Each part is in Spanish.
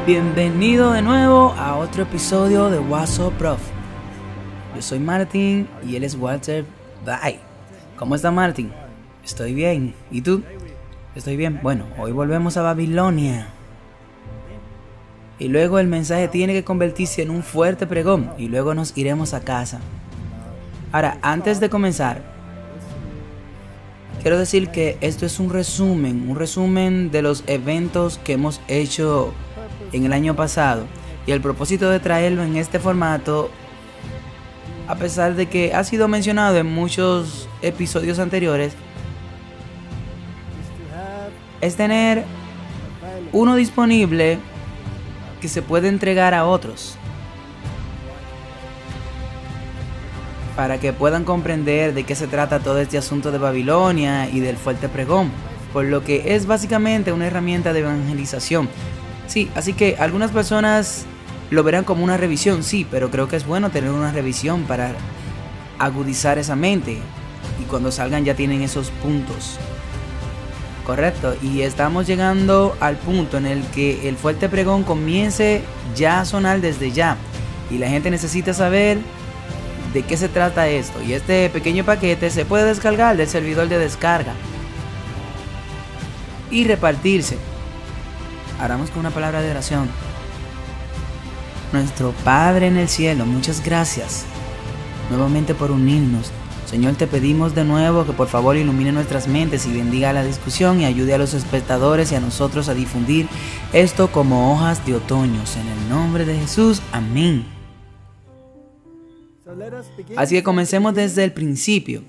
Bienvenido de nuevo a otro episodio de What's Up Prof. Yo soy Martin y él es Walter Bye. ¿Cómo está Martin? Estoy bien. ¿Y tú? Estoy bien. Bueno, hoy volvemos a Babilonia. Y luego el mensaje tiene que convertirse en un fuerte pregón y luego nos iremos a casa. Ahora, antes de comenzar, quiero decir que esto es un resumen de los eventos que hemos hecho en el año pasado, y el propósito de traerlo en este formato, a pesar de que ha sido mencionado en muchos episodios anteriores, es tener uno disponible que se puede entregar a otros para que puedan comprender de qué se trata todo este asunto de Babilonia y del fuerte pregón, por lo que es básicamente una herramienta de evangelización. Sí, así que algunas personas lo verán como una revisión, sí, pero creo que es bueno tener una revisión para agudizar esa mente y cuando salgan ya tienen esos puntos. Correcto, y estamos llegando al punto en el que el fuerte pregón comience ya a sonar desde ya y la gente necesita saber de qué se trata esto, y este pequeño paquete se puede descargar del servidor de descarga y repartirse. Haremos con una palabra de oración. Nuestro Padre en el cielo, muchas gracias nuevamente por unirnos. Señor, te pedimos de nuevo que por favor ilumine nuestras mentes y bendiga la discusión y ayude a los espectadores y a nosotros a difundir esto como hojas de otoño. En el nombre de Jesús, amén. Así que comencemos desde el principio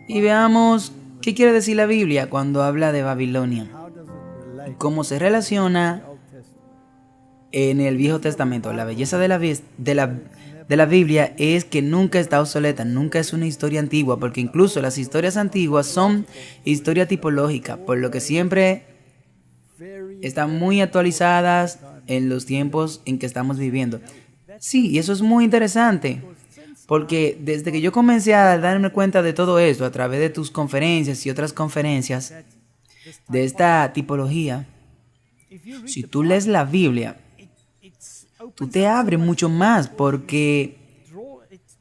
y veamos ¿qué quiere decir la Biblia cuando habla de Babilonia? ¿Cómo se relaciona en el Viejo Testamento? La belleza de la Biblia es que nunca está obsoleta, nunca es una historia antigua, porque incluso las historias antiguas son historia tipológica, por lo que siempre están muy actualizadas en los tiempos en que estamos viviendo. Sí, y eso es muy interesante. Porque desde que yo comencé a darme cuenta de todo esto a través de tus conferencias y otras conferencias de esta tipología, si tú lees la Biblia, tú te abres mucho más porque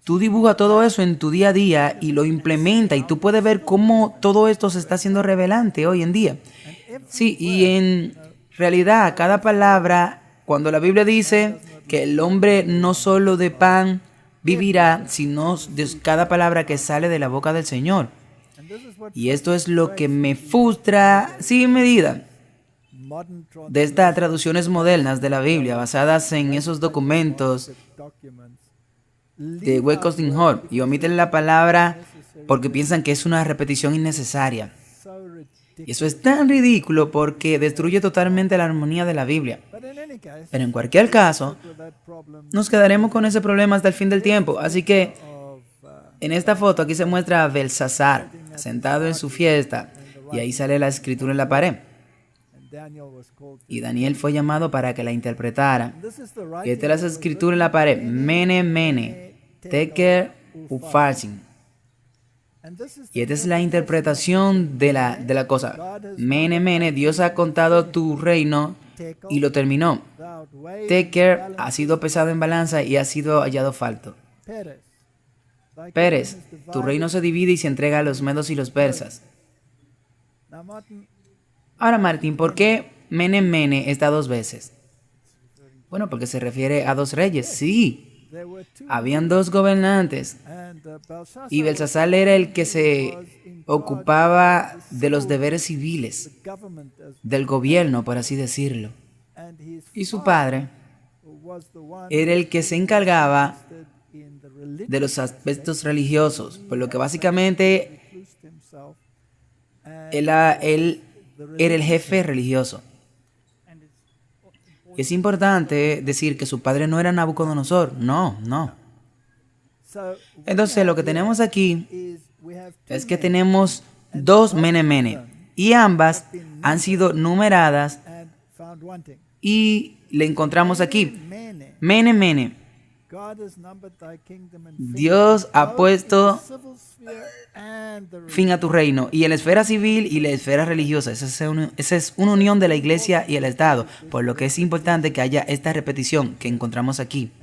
tú dibujas todo eso en tu día a día y lo implementas y tú puedes ver cómo todo esto se está haciendo revelante hoy en día. Sí, y en realidad cada palabra, cuando la Biblia dice que el hombre no solo de pan vivirá, sino de cada palabra que sale de la boca del Señor. Y esto es lo que me frustra sin medida de estas traducciones modernas de la Biblia, basadas en esos documentos de Wackelstein-Hort, y omiten la palabra porque piensan que es una repetición innecesaria. Y eso es tan ridículo porque destruye totalmente la armonía de la Biblia. Pero en cualquier caso, nos quedaremos con ese problema hasta el fin del tiempo. Así que En esta foto aquí se muestra a Belsasar sentado en su fiesta y ahí sale la escritura en la pared. Y Daniel fue llamado para que la interpretara. Y esta es la escritura en la pared. Mene, mene, tekel upharsin. Y esta es la interpretación de la cosa. Mene, mene, Dios ha contado tu reino y lo terminó. Tekel ha sido pesado en balanza y ha sido hallado falto. Pérez, tu reino se divide y se entrega a los medos y los persas. Ahora, Martín, ¿por qué Mene Mene está dos veces? Bueno, porque se refiere a dos reyes. Sí, habían dos gobernantes y Belsasar era el que se ocupaba de los deberes civiles, del gobierno, por así decirlo. Y su padre era el que se encargaba de los aspectos religiosos, por lo que básicamente él era el jefe religioso. Y es importante decir que su padre no era Nabucodonosor, no. Entonces lo que tenemos aquí es que tenemos dos Mene Mene y ambas han sido numeradas y le encontramos aquí. Mene Mene. Dios ha puesto fin a tu reino y en la esfera civil y la esfera religiosa. Esa es una unión de la iglesia y el Estado, por lo que es importante que haya esta repetición que encontramos aquí.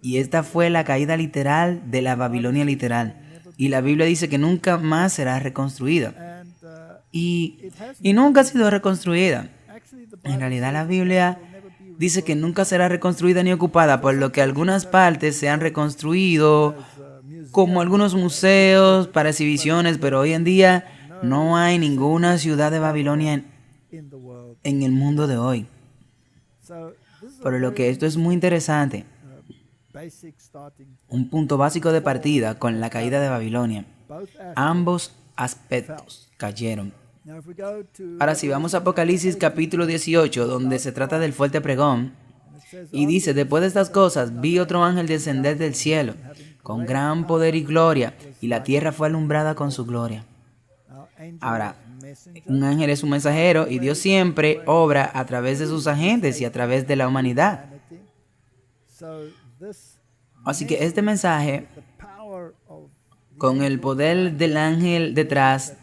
Y esta fue la caída literal de la Babilonia literal. Y la Biblia dice que nunca más será reconstruida. Y nunca ha sido reconstruida. En realidad la Biblia dice que nunca será reconstruida ni ocupada, por lo que algunas partes se han reconstruido, como algunos museos para exhibiciones, pero hoy en día no hay ninguna ciudad de Babilonia en el mundo de hoy. Por lo que esto es muy interesante. Un punto básico de partida con la caída de Babilonia. Ambos aspectos cayeron. Ahora si vamos a Apocalipsis capítulo 18, donde se trata del fuerte pregón, y dice, después de estas cosas, vi otro ángel descender del cielo, con gran poder y gloria, y la tierra fue alumbrada con su gloria. Ahora, un ángel es un mensajero, y Dios siempre obra a través de sus agentes y a través de la humanidad. Así que este mensaje, con el poder del ángel detrás,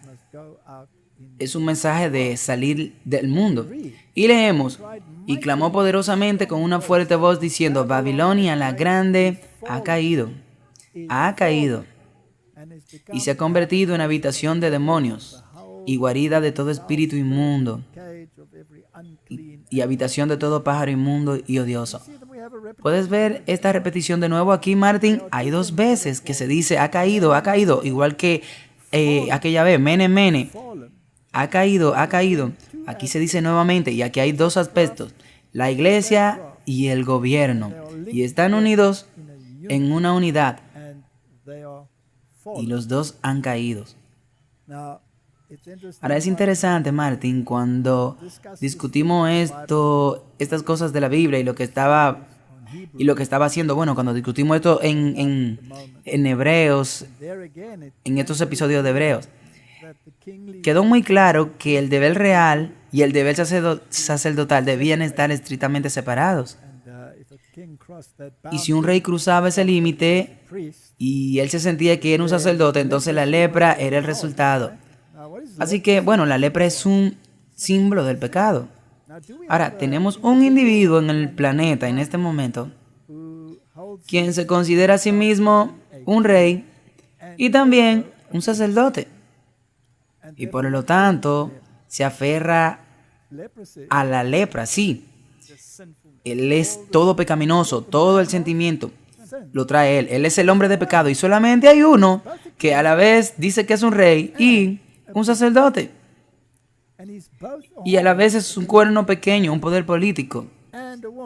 es un mensaje de salir del mundo. Y leemos, y clamó poderosamente con una fuerte voz diciendo, Babilonia la grande ha caído, y se ha convertido en habitación de demonios, y guarida de todo espíritu inmundo, y habitación de todo pájaro inmundo y odioso. ¿Puedes ver esta repetición de nuevo aquí, Martín? Hay dos veces que se dice ha caído, igual que aquella vez, Mene, Mene. Ha caído. Aquí se dice nuevamente, y aquí hay dos aspectos, la iglesia y el gobierno, y están unidos en una unidad, y los dos han caído. Ahora es interesante, Martín, cuando discutimos estas cosas de la Biblia y lo que estaba haciendo, bueno, cuando discutimos esto en Hebreos, en estos episodios de Hebreos, quedó muy claro que el deber real y el deber sacerdotal debían estar estrictamente separados. Y si un rey cruzaba ese límite y él se sentía que era un sacerdote, entonces la lepra era el resultado. Así que, bueno, la lepra es un símbolo del pecado. Ahora, tenemos un individuo en el planeta en este momento quien se considera a sí mismo un rey y también un sacerdote. Y por lo tanto, se aferra a la lepra, sí. Él es todo pecaminoso, todo el sentimiento lo trae él. Él es el hombre de pecado y solamente hay uno que a la vez dice que es un rey y un sacerdote. Y a la vez es un cuerno pequeño, un poder político.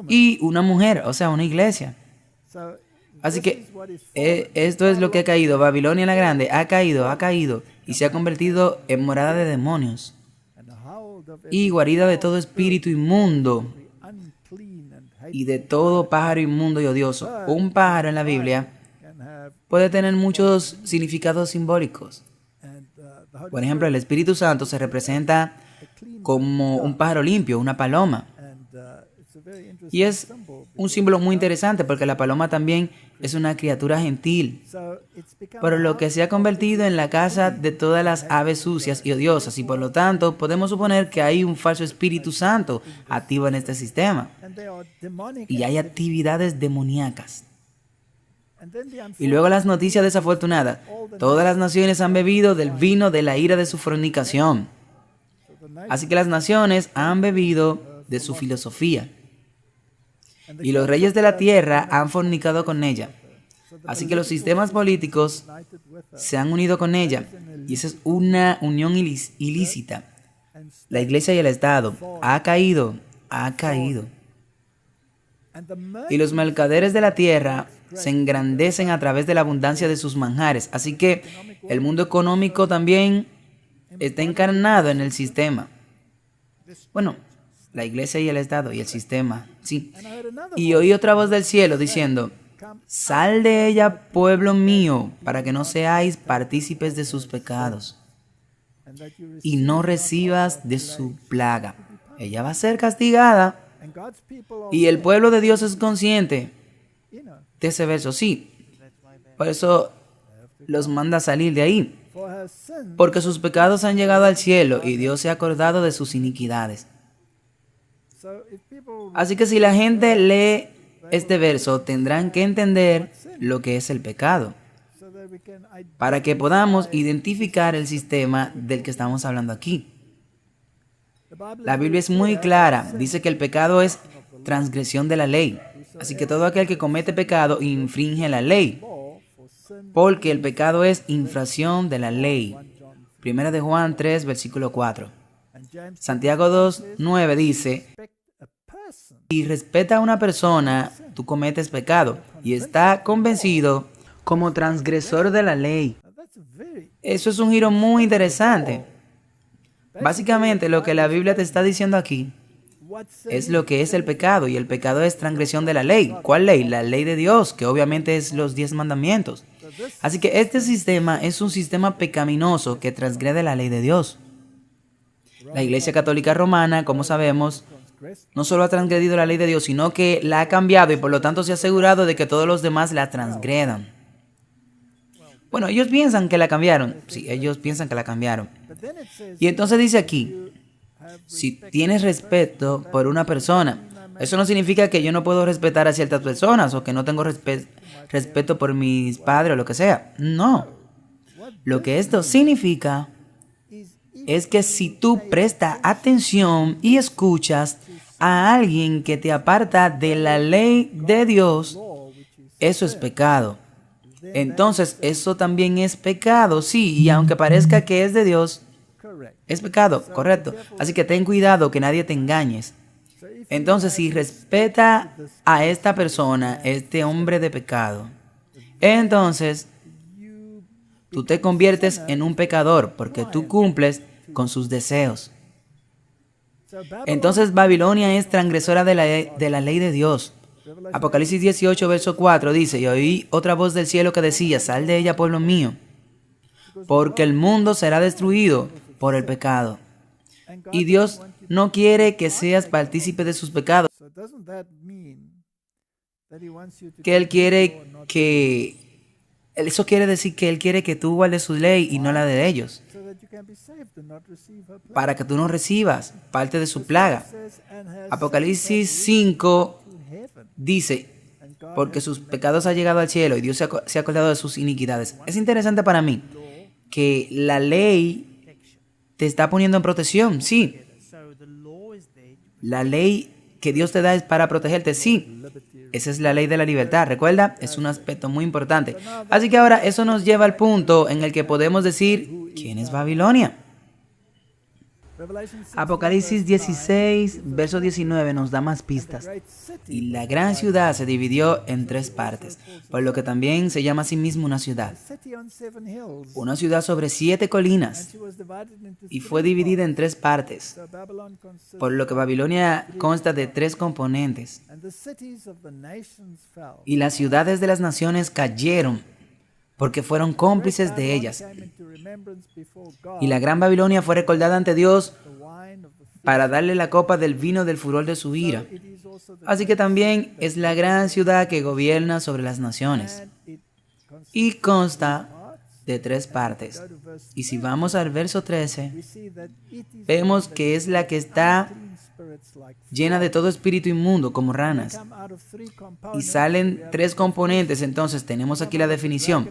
Y una mujer, o sea, una iglesia. Así que esto es lo que ha caído. Babilonia la Grande ha caído y se ha convertido en morada de demonios y guarida de todo espíritu inmundo y de todo pájaro inmundo y odioso. Un pájaro en la Biblia puede tener muchos significados simbólicos. Por ejemplo, el Espíritu Santo se representa como un pájaro limpio, una paloma. Y es un símbolo muy interesante porque la paloma también es una criatura gentil, por lo que se ha convertido en la casa de todas las aves sucias y odiosas, y por lo tanto podemos suponer que hay un falso Espíritu Santo activo en este sistema y hay actividades demoníacas. Y luego las noticias desafortunadas: todas las naciones han bebido del vino de la ira de su fornicación. Así que las naciones han bebido de su filosofía. Y los reyes de la tierra han fornicado con ella. Así que los sistemas políticos se han unido con ella. Y esa es una unión ilícita. La iglesia y el Estado ha caído. Y los mercaderes de la tierra se engrandecen a través de la abundancia de sus manjares. Así que el mundo económico también está encarnado en el sistema. Bueno, la iglesia y el Estado y el sistema, sí. Y oí otra voz del cielo diciendo: sal de ella, pueblo mío, para que no seáis partícipes de sus pecados y no recibas de su plaga. Ella va a ser castigada. Y el pueblo de Dios es consciente de ese verso, sí. Por eso los manda a salir de ahí, porque sus pecados han llegado al cielo y Dios se ha acordado de sus iniquidades. Así que si la gente lee este verso, tendrán que entender lo que es el pecado, para que podamos identificar el sistema del que estamos hablando aquí. La Biblia es muy clara, dice que el pecado es transgresión de la ley. Así que todo aquel que comete pecado infringe la ley, porque el pecado es infracción de la ley. Primera de Juan 3, versículo 4. Santiago 2, 9 dice: si respeta a una persona, tú cometes pecado y está convencido como transgresor de la ley. Eso es un giro muy interesante. Básicamente lo que la Biblia te está diciendo aquí es lo que es el pecado, y el pecado es transgresión de la ley. ¿Cuál ley? La ley de Dios, que obviamente es los 10 mandamientos. Así que este sistema es un sistema pecaminoso que transgrede la ley de Dios. La Iglesia Católica Romana, como sabemos, no solo ha transgredido la ley de Dios, sino que la ha cambiado y por lo tanto se ha asegurado de que todos los demás la transgredan. Bueno, ellos piensan que la cambiaron. Sí, ellos piensan que la cambiaron. Y entonces dice aquí: si tienes respeto por una persona, eso no significa que yo no puedo respetar a ciertas personas o que no tengo respeto por mis padres o lo que sea. No. Lo que esto significa es que si tú prestas atención y escuchas a alguien que te aparta de la ley de Dios, eso es pecado. Entonces, eso también es pecado, sí, y aunque parezca que es de Dios, es pecado, correcto. Así que ten cuidado que nadie te engañes. Entonces, si respeta a esta persona, este hombre de pecado, entonces tú te conviertes en un pecador porque tú cumples con sus deseos. Entonces Babilonia es transgresora de la ley de Dios. Apocalipsis 18, verso 4 dice: y oí otra voz del cielo que decía: sal de ella, pueblo mío, porque el mundo será destruido por el pecado. Y Dios no quiere que seas partícipe de sus pecados. Que Él quiere que... Eso quiere decir que Él quiere que tú guardes su ley y no la de ellos, para que tú no recibas parte de su plaga. Apocalipsis 5 dice: porque sus pecados han llegado al cielo y Dios se ha acordado de sus iniquidades. Es interesante para mí que la ley te está poniendo en protección, sí. La ley que Dios te da es para protegerte, sí. Esa es la ley de la libertad, recuerda, es un aspecto muy importante. Así que ahora eso nos lleva al punto en el que podemos decir: ¿quién es Babilonia? Apocalipsis 16, verso 19 nos da más pistas. Y la gran ciudad se dividió en 3 partes, por lo que también se llama a sí mismo una ciudad. Una ciudad sobre 7 colinas, y fue dividida en 3 partes, por lo que Babilonia consta de 3 componentes. Y las ciudades de las naciones cayeron, porque fueron cómplices de ellas. Y la gran Babilonia fue recordada ante Dios para darle la copa del vino del furor de su ira. Así que también es la gran ciudad que gobierna sobre las naciones. Y consta de 3 partes. Y si vamos al verso 13, vemos que es la que está llena de todo espíritu inmundo, como ranas. Y salen 3 componentes. Entonces tenemos aquí la definición.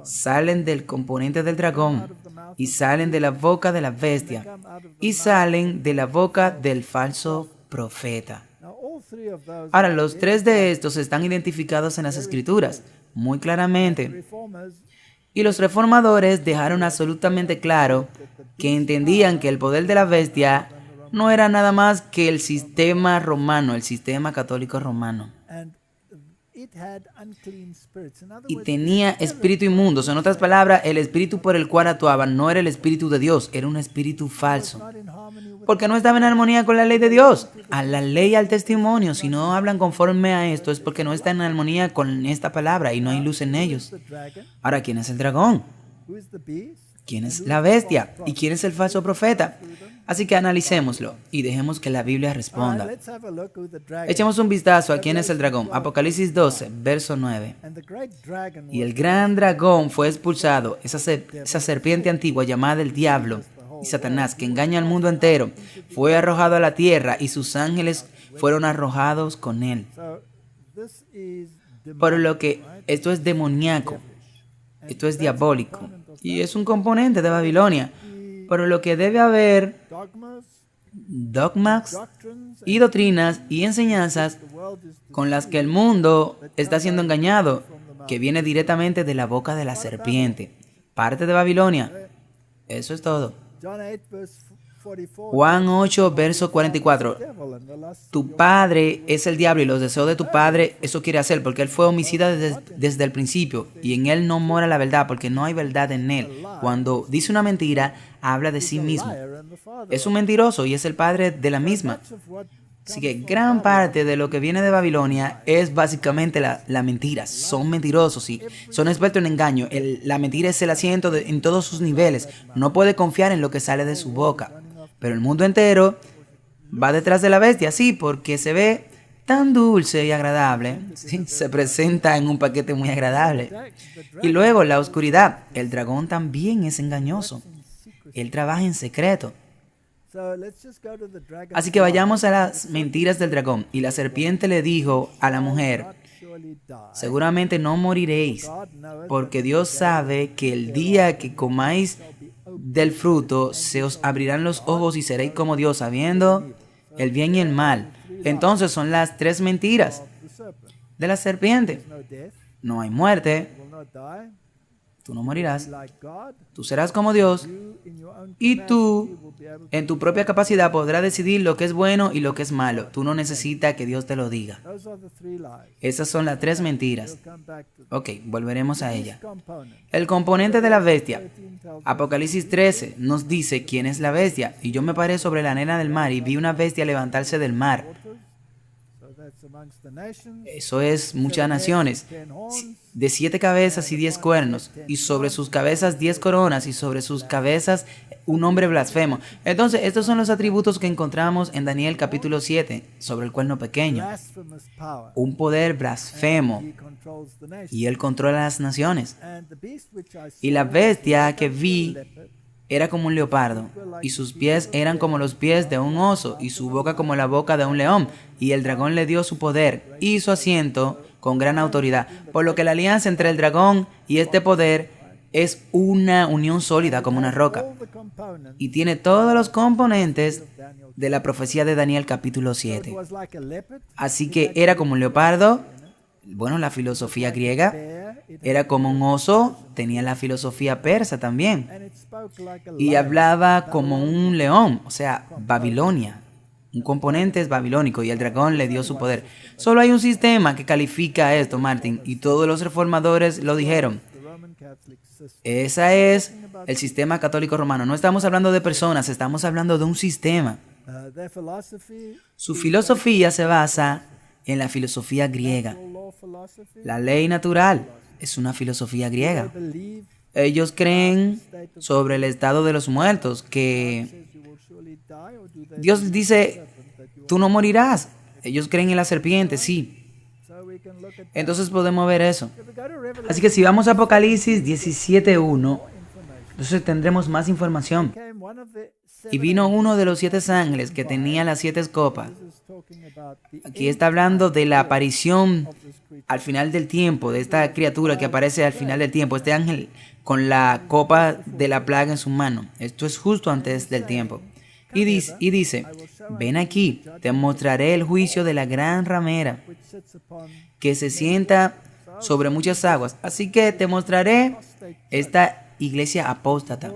Salen del componente del dragón, y salen de la boca de la bestia, y salen de la boca del falso profeta. Ahora, los 3 de estos están identificados en las Escrituras muy claramente. Y los reformadores dejaron absolutamente claro que entendían que el poder de la bestia no era nada más que el sistema romano, el sistema católico romano. Y tenía espíritu inmundo. En otras palabras, el espíritu por el cual actuaba no era el espíritu de Dios, era un espíritu falso. Porque no estaba en armonía con la ley de Dios, a la ley y al testimonio. Si no hablan conforme a esto es porque no están en armonía con esta palabra y no hay luz en ellos. Ahora, ¿quién es el dragón? ¿Quién es la bestia? ¿Y quién es el falso profeta? Así que analicémoslo y dejemos que la Biblia responda. Echemos un vistazo a quién es el dragón. Apocalipsis 12, verso 9. Y el gran dragón fue expulsado, esa serpiente antigua llamada el diablo y Satanás, que engaña al mundo entero, fue arrojado a la tierra y sus ángeles fueron arrojados con él. Por lo que esto es demoníaco, esto es diabólico y es un componente de Babilonia. Por lo que debe haber dogmas y doctrinas y enseñanzas con las que el mundo está siendo engañado, que viene directamente de la boca de la serpiente, parte de Babilonia. Eso es todo. Juan 8, verso 44. Tu padre es el diablo y los deseos de tu padre eso quiere hacer, porque él fue homicida desde el principio y en él no mora la verdad, porque no hay verdad en él. Cuando dice una mentira, habla de sí mismo. Es un mentiroso y es el padre de la misma. Así que gran parte de lo que viene de Babilonia es básicamente la mentira. Son mentirosos y son expertos en engaño. La mentira es el asiento en todos sus niveles. No puede confiar en lo que sale de su boca. Pero el mundo entero va detrás de la bestia, sí, porque se ve tan dulce y agradable. Sí, se presenta en un paquete muy agradable. Y luego la oscuridad. El dragón también es engañoso. Él trabaja en secreto. Así que vayamos a las mentiras del dragón. Y la serpiente le dijo a la mujer: seguramente no moriréis, porque Dios sabe que el día que comáis del fruto se os abrirán los ojos y seréis como Dios, sabiendo el bien y el mal. Entonces son las 3 mentiras de la serpiente. No hay muerte. Tú no morirás. Tú serás como Dios. Y tú, en tu propia capacidad, podrás decidir lo que es bueno y lo que es malo. Tú no necesitas que Dios te lo diga. Esas son las 3 mentiras. Ok, volveremos a ella. El componente de la bestia. Apocalipsis 13 nos dice quién es la bestia. Y yo me paré sobre la arena del mar y vi una bestia levantarse del mar. Eso es muchas naciones, de 7 cabezas y 10 cuernos, y sobre sus cabezas 10 coronas, y sobre sus cabezas un hombre blasfemo. Entonces, estos son los atributos que encontramos en Daniel capítulo 7, sobre el cuerno pequeño. Un poder blasfemo, y él controla las naciones. Y la bestia que vi era como un leopardo, y sus pies eran como los pies de un oso, y su boca como la boca de un león. Y el dragón le dio su poder y su asiento con gran autoridad. Por lo que la alianza entre el dragón y este poder es una unión sólida como una roca. Y tiene todos los componentes de la profecía de Daniel capítulo 7. Así que era como un leopardo. Bueno, la filosofía griega. Era como un oso, tenía la filosofía persa también. Y hablaba como un león, o sea, Babilonia. Un componente es babilónico y el dragón le dio su poder. Solo hay un sistema que califica esto, Martin, y todos los reformadores lo dijeron. Ese es el sistema católico romano. No estamos hablando de personas, estamos hablando de un sistema. Su filosofía se basa en la filosofía griega, la ley natural. es una filosofía griega. Ellos creen sobre el estado de los muertos, que Dios dice, tú no morirás. Ellos creen en la serpiente, sí. Entonces podemos ver eso. Así que si vamos a Apocalipsis 17:1, entonces tendremos más información. Y vino uno de los 7 ángeles que tenía las 7 copas. Aquí está hablando de la aparición al final del tiempo, de esta criatura que aparece al final del tiempo, este ángel con la copa de la plaga en su mano. Esto es justo antes del tiempo. Y dice, ven aquí, te mostraré el juicio de la gran ramera que se sienta sobre muchas aguas. Así que te mostraré esta iglesia apóstata,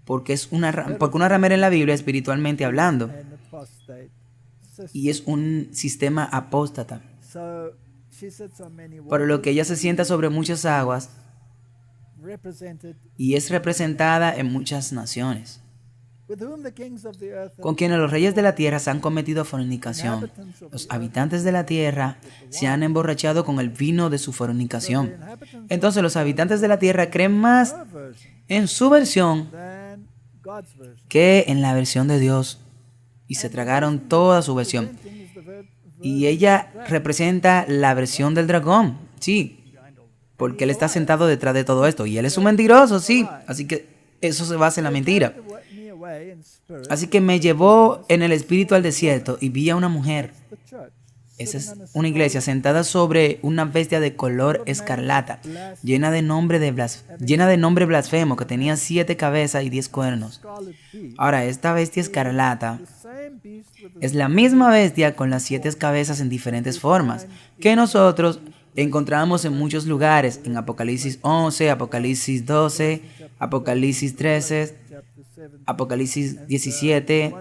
porque una ramera en la Biblia, espiritualmente hablando, y es un sistema apóstata. Por lo que ella se sienta sobre muchas aguas y es representada en muchas naciones, con quienes los reyes de la tierra se han cometido fornicación. Los habitantes de la tierra se han emborrachado con el vino de su fornicación. Entonces los habitantes de la tierra creen más en su versión que en la versión de Dios, y se tragaron toda su versión. Y ella representa la versión del dragón, sí, porque él está sentado detrás de todo esto, y él es un mentiroso, sí, así que eso se basa en la mentira. Así que me llevó en el espíritu al desierto y vi a una mujer. Esa es una iglesia sentada sobre una bestia de color escarlata, llena de nombre blasfemo, que tenía 7 cabezas y 10 cuernos. Ahora, esta bestia escarlata es la misma bestia con las 7 cabezas en diferentes formas, que nosotros encontramos en muchos lugares, en Apocalipsis 11, Apocalipsis 12, Apocalipsis 13, Apocalipsis 17,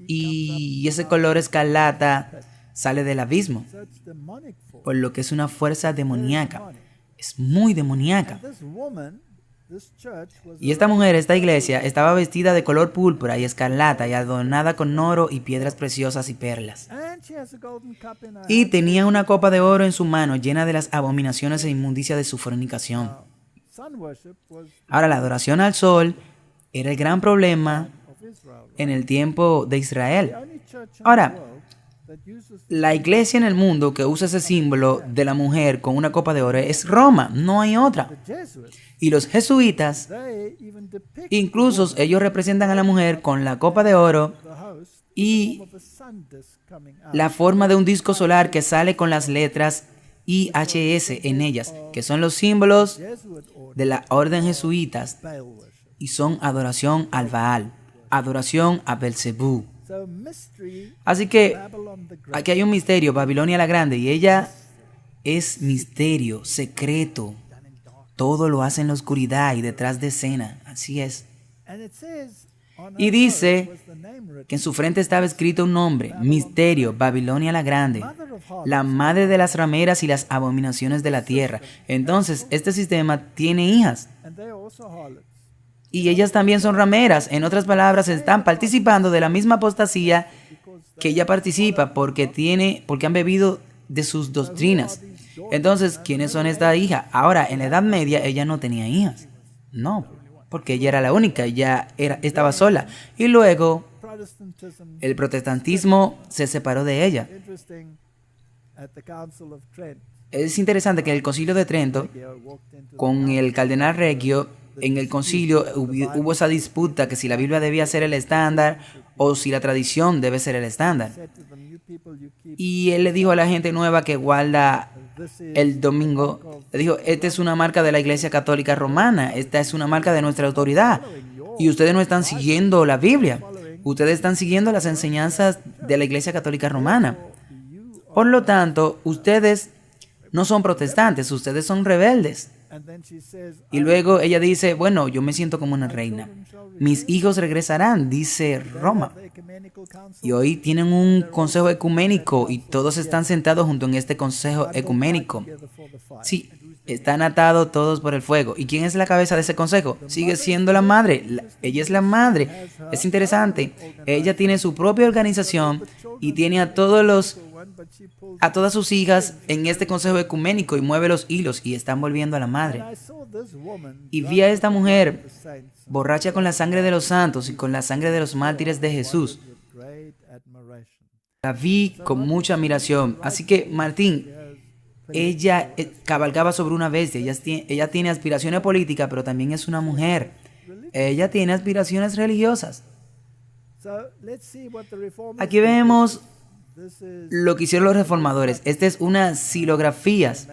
y ese color escarlata sale del abismo, por lo que es una fuerza demoníaca, es muy demoníaca. Y esta mujer, esta iglesia, estaba vestida de color púrpura y escarlata y adornada con oro y piedras preciosas y perlas. Y tenía una copa de oro en su mano llena de las abominaciones e inmundicia de su fornicación. Ahora, la adoración al sol era el gran problema en el tiempo de Israel. Ahora, la iglesia en el mundo que usa ese símbolo de la mujer con una copa de oro es Roma, no hay otra. Y los jesuitas, incluso ellos representan a la mujer con la copa de oro y la forma de un disco solar que sale con las letras IHS en ellas, que son los símbolos de la orden jesuitas, y son adoración al Baal, adoración a Belcebú. Así que aquí hay un misterio, Babilonia la Grande, y ella es misterio, secreto. Todo lo hace en la oscuridad y detrás de escena, así es. Y dice que en su frente estaba escrito un nombre, misterio, Babilonia la Grande, la madre de las rameras y las abominaciones de la tierra. Entonces, este sistema tiene hijas. Y ellas también son rameras. En otras palabras, están participando de la misma apostasía que ella participa porque han bebido de sus doctrinas. Entonces, ¿quiénes son estas hijas? Ahora, en la Edad Media, ella no tenía hijas. No, porque ella era la única, estaba sola. Y luego, el protestantismo se separó de ella. Es interesante que en el Concilio de Trento, con el cardenal Reggio, en el concilio hubo esa disputa que si la Biblia debía ser el estándar o si la tradición debe ser el estándar. Y él le dijo a la gente nueva que guarda el domingo, le dijo, esta es una marca de la Iglesia Católica Romana, esta es una marca de nuestra autoridad. Y ustedes no están siguiendo la Biblia, ustedes están siguiendo las enseñanzas de la Iglesia Católica Romana. Por lo tanto, ustedes no son protestantes, ustedes son rebeldes. Y luego ella dice, bueno, yo me siento como una reina. Mis hijos regresarán, dice Roma. Y hoy tienen un consejo ecuménico y todos están sentados junto en este consejo ecuménico. Sí, están atados todos por el fuego. ¿Y quién es la cabeza de ese consejo? Sigue siendo la madre. Ella es la madre. Es interesante. Ella tiene su propia organización y tiene a todos los a todas sus hijas en este consejo ecuménico y mueve los hilos y están volviendo a la madre. Y vi a esta mujer borracha con la sangre de los santos y con la sangre de los mártires de Jesús. La vi con mucha admiración. Así que, Martín, ella cabalgaba sobre una bestia. Ella tiene aspiraciones políticas, pero también es una mujer. Ella tiene aspiraciones religiosas. Aquí vemos lo que hicieron los reformadores. Esta es una xilografías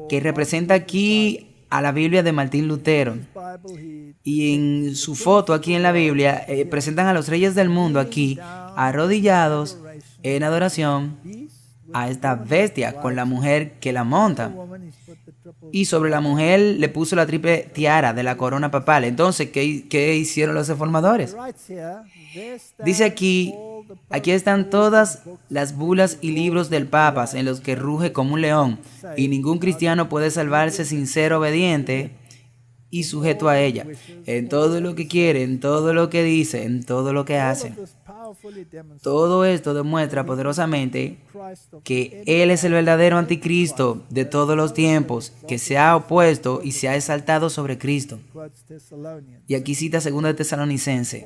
que representa aquí a la Biblia de Martín Lutero. Y en su foto aquí en la Biblia presentan a los reyes del mundo aquí arrodillados en adoración a esta bestia con la mujer que la monta. Y sobre la mujer le puso la triple tiara de la corona papal. Entonces, ¿qué hicieron los reformadores? Dice aquí están todas las bulas y libros del Papa en los que ruge como un león, y ningún cristiano puede salvarse sin ser obediente y sujeto a ella, en todo lo que quiere, en todo lo que dice, en todo lo que hace. Todo esto demuestra poderosamente que Él es el verdadero anticristo de todos los tiempos, que se ha opuesto y se ha exaltado sobre Cristo. Y aquí cita 2 Tesalonicenses,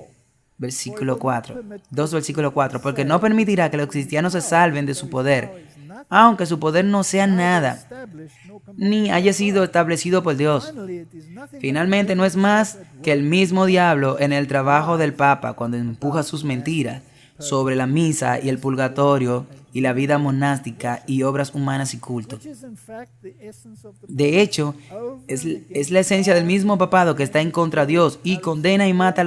versículo 4, 2 versículo 4, porque no permitirá que los cristianos se salven de su poder, aunque su poder no sea nada, ni haya sido establecido por Dios. Finalmente, no es más que el mismo diablo en el trabajo del Papa cuando empuja sus mentiras sobre la misa y el purgatorio y la vida monástica y obras humanas y culto. De hecho, es la esencia del mismo papado que está en contra de Dios y condena y mata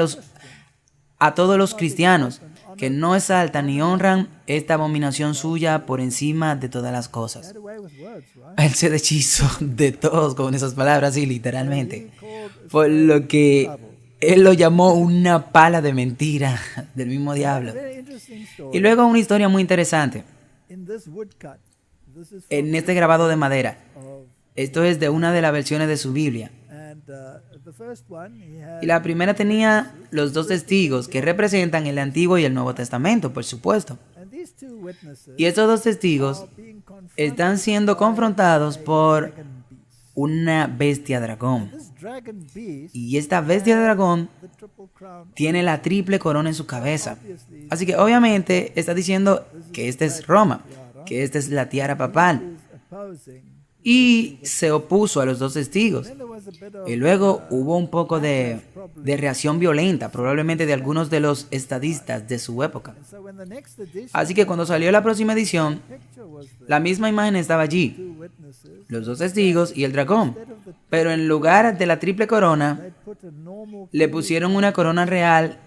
a todos los cristianos que no exaltan ni honran esta abominación suya por encima de todas las cosas. Él se deshizó de todos con esas palabras, sí, literalmente. Por lo que él lo llamó una pala de mentira del mismo diablo. Y luego una historia muy interesante. En este grabado de madera. Esto es de una de las versiones de su Biblia. Y la primera tenía los dos testigos que representan el Antiguo y el Nuevo Testamento, por supuesto. Y estos dos testigos están siendo confrontados por una bestia dragón. Y esta bestia dragón tiene la triple corona en su cabeza. Así que obviamente está diciendo que esta es Roma, que esta es la tiara papal. Y se opuso a los dos testigos. Y luego hubo un poco de reacción violenta, probablemente de algunos de los estadistas de su época. Así que cuando salió la próxima edición, la misma imagen estaba allí, los dos testigos y el dragón. Pero en lugar de la triple corona, le pusieron una corona real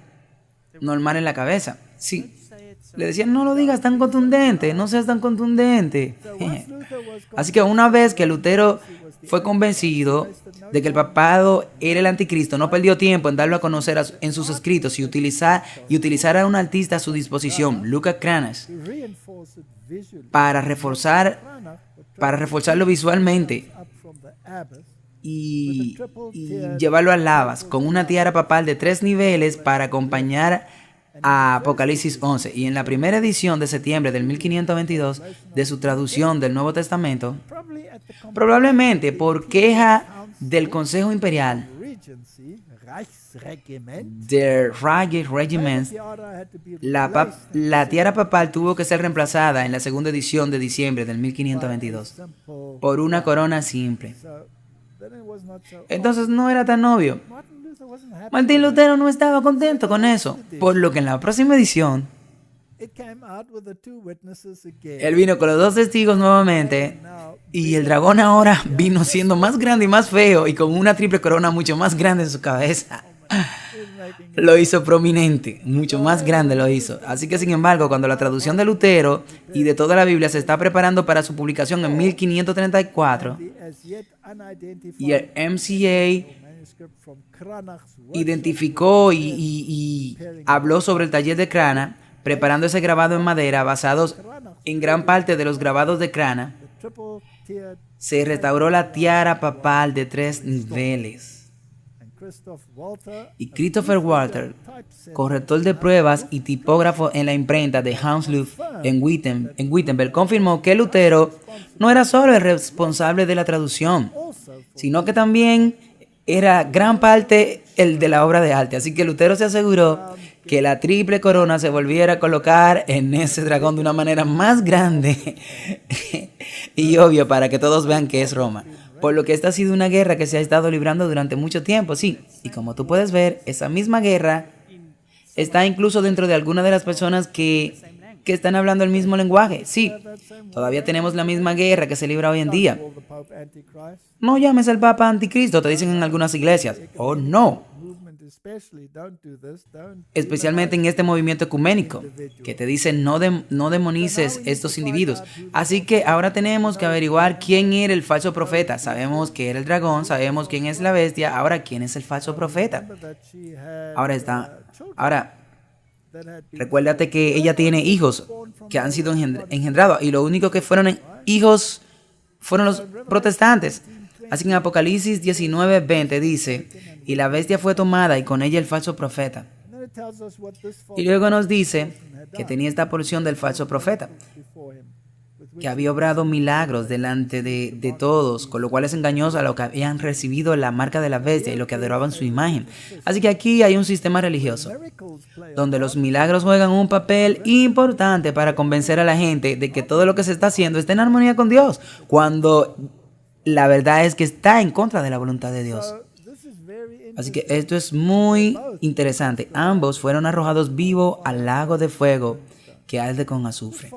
normal en la cabeza. Sí. Le decían, no lo digas tan contundente, no seas tan contundente. Así que una vez que Lutero fue convencido de que el papado era el anticristo, no perdió tiempo en darlo a conocer en sus escritos y utilizar a un artista a su disposición, Lucas Cranach, para reforzarlo visualmente y llevarlo a Lavas con una tiara papal de 3 niveles para acompañar a Apocalipsis 11. Y en la primera edición de septiembre del 1522 de su traducción del Nuevo Testamento, probablemente por queja del Consejo Imperial, del Reichsregiment, la tiara papal tuvo que ser reemplazada en la segunda edición de diciembre del 1522 por una corona simple. Entonces no era tan obvio. Martín Lutero no estaba contento con eso, por lo que en la próxima edición él vino con los dos testigos nuevamente y el dragón ahora vino siendo más grande y más feo y con una triple corona mucho más grande en su cabeza. Lo hizo prominente, mucho más grande lo hizo. Así que, sin embargo, cuando la traducción de Lutero y de toda la Biblia se está preparando para su publicación en 1534 y el MCA identificó y habló sobre el taller de Cranach, preparando ese grabado en madera basados en gran parte de los grabados de Cranach, se restauró la tiara papal de 3 niveles. Y Christopher Walter, corrector de pruebas y tipógrafo en la imprenta de Hounslow en Wittenberg, confirmó que Lutero no era solo el responsable de la traducción, sino que también era gran parte el de la obra de arte. Así que Lutero se aseguró que la triple corona se volviera a colocar en ese dragón de una manera más grande y obvia para que todos vean que es Roma. Por lo que esta ha sido una guerra que se ha estado librando durante mucho tiempo, sí. Y como tú puedes ver, esa misma guerra está incluso dentro de algunas de las personas que están hablando el mismo lenguaje. Sí, todavía tenemos la misma guerra que se libra hoy en día. No llames al Papa Anticristo, te dicen en algunas iglesias. Oh, no. Especialmente en este movimiento ecuménico, que te dice no demonices estos individuos. Así que ahora tenemos que averiguar quién era el falso profeta. Sabemos que era el dragón, sabemos quién es la bestia. Ahora, ¿quién es el falso profeta? Ahora, recuérdate que ella tiene hijos que han sido engendrados y lo único que fueron hijos fueron los protestantes. Así que en Apocalipsis 19:20 dice, y la bestia fue tomada y con ella el falso profeta. Y luego nos dice que tenía esta porción del falso profeta, que había obrado milagros delante de todos, con lo cual es engañoso a los que habían recibido la marca de la bestia y los que adoraban su imagen. Así que aquí hay un sistema religioso, donde los milagros juegan un papel importante para convencer a la gente de que todo lo que se está haciendo está en armonía con Dios, cuando la verdad es que está en contra de la voluntad de Dios. Así que esto es muy interesante. Ambos fueron arrojados vivos al lago de fuego que arde con azufre.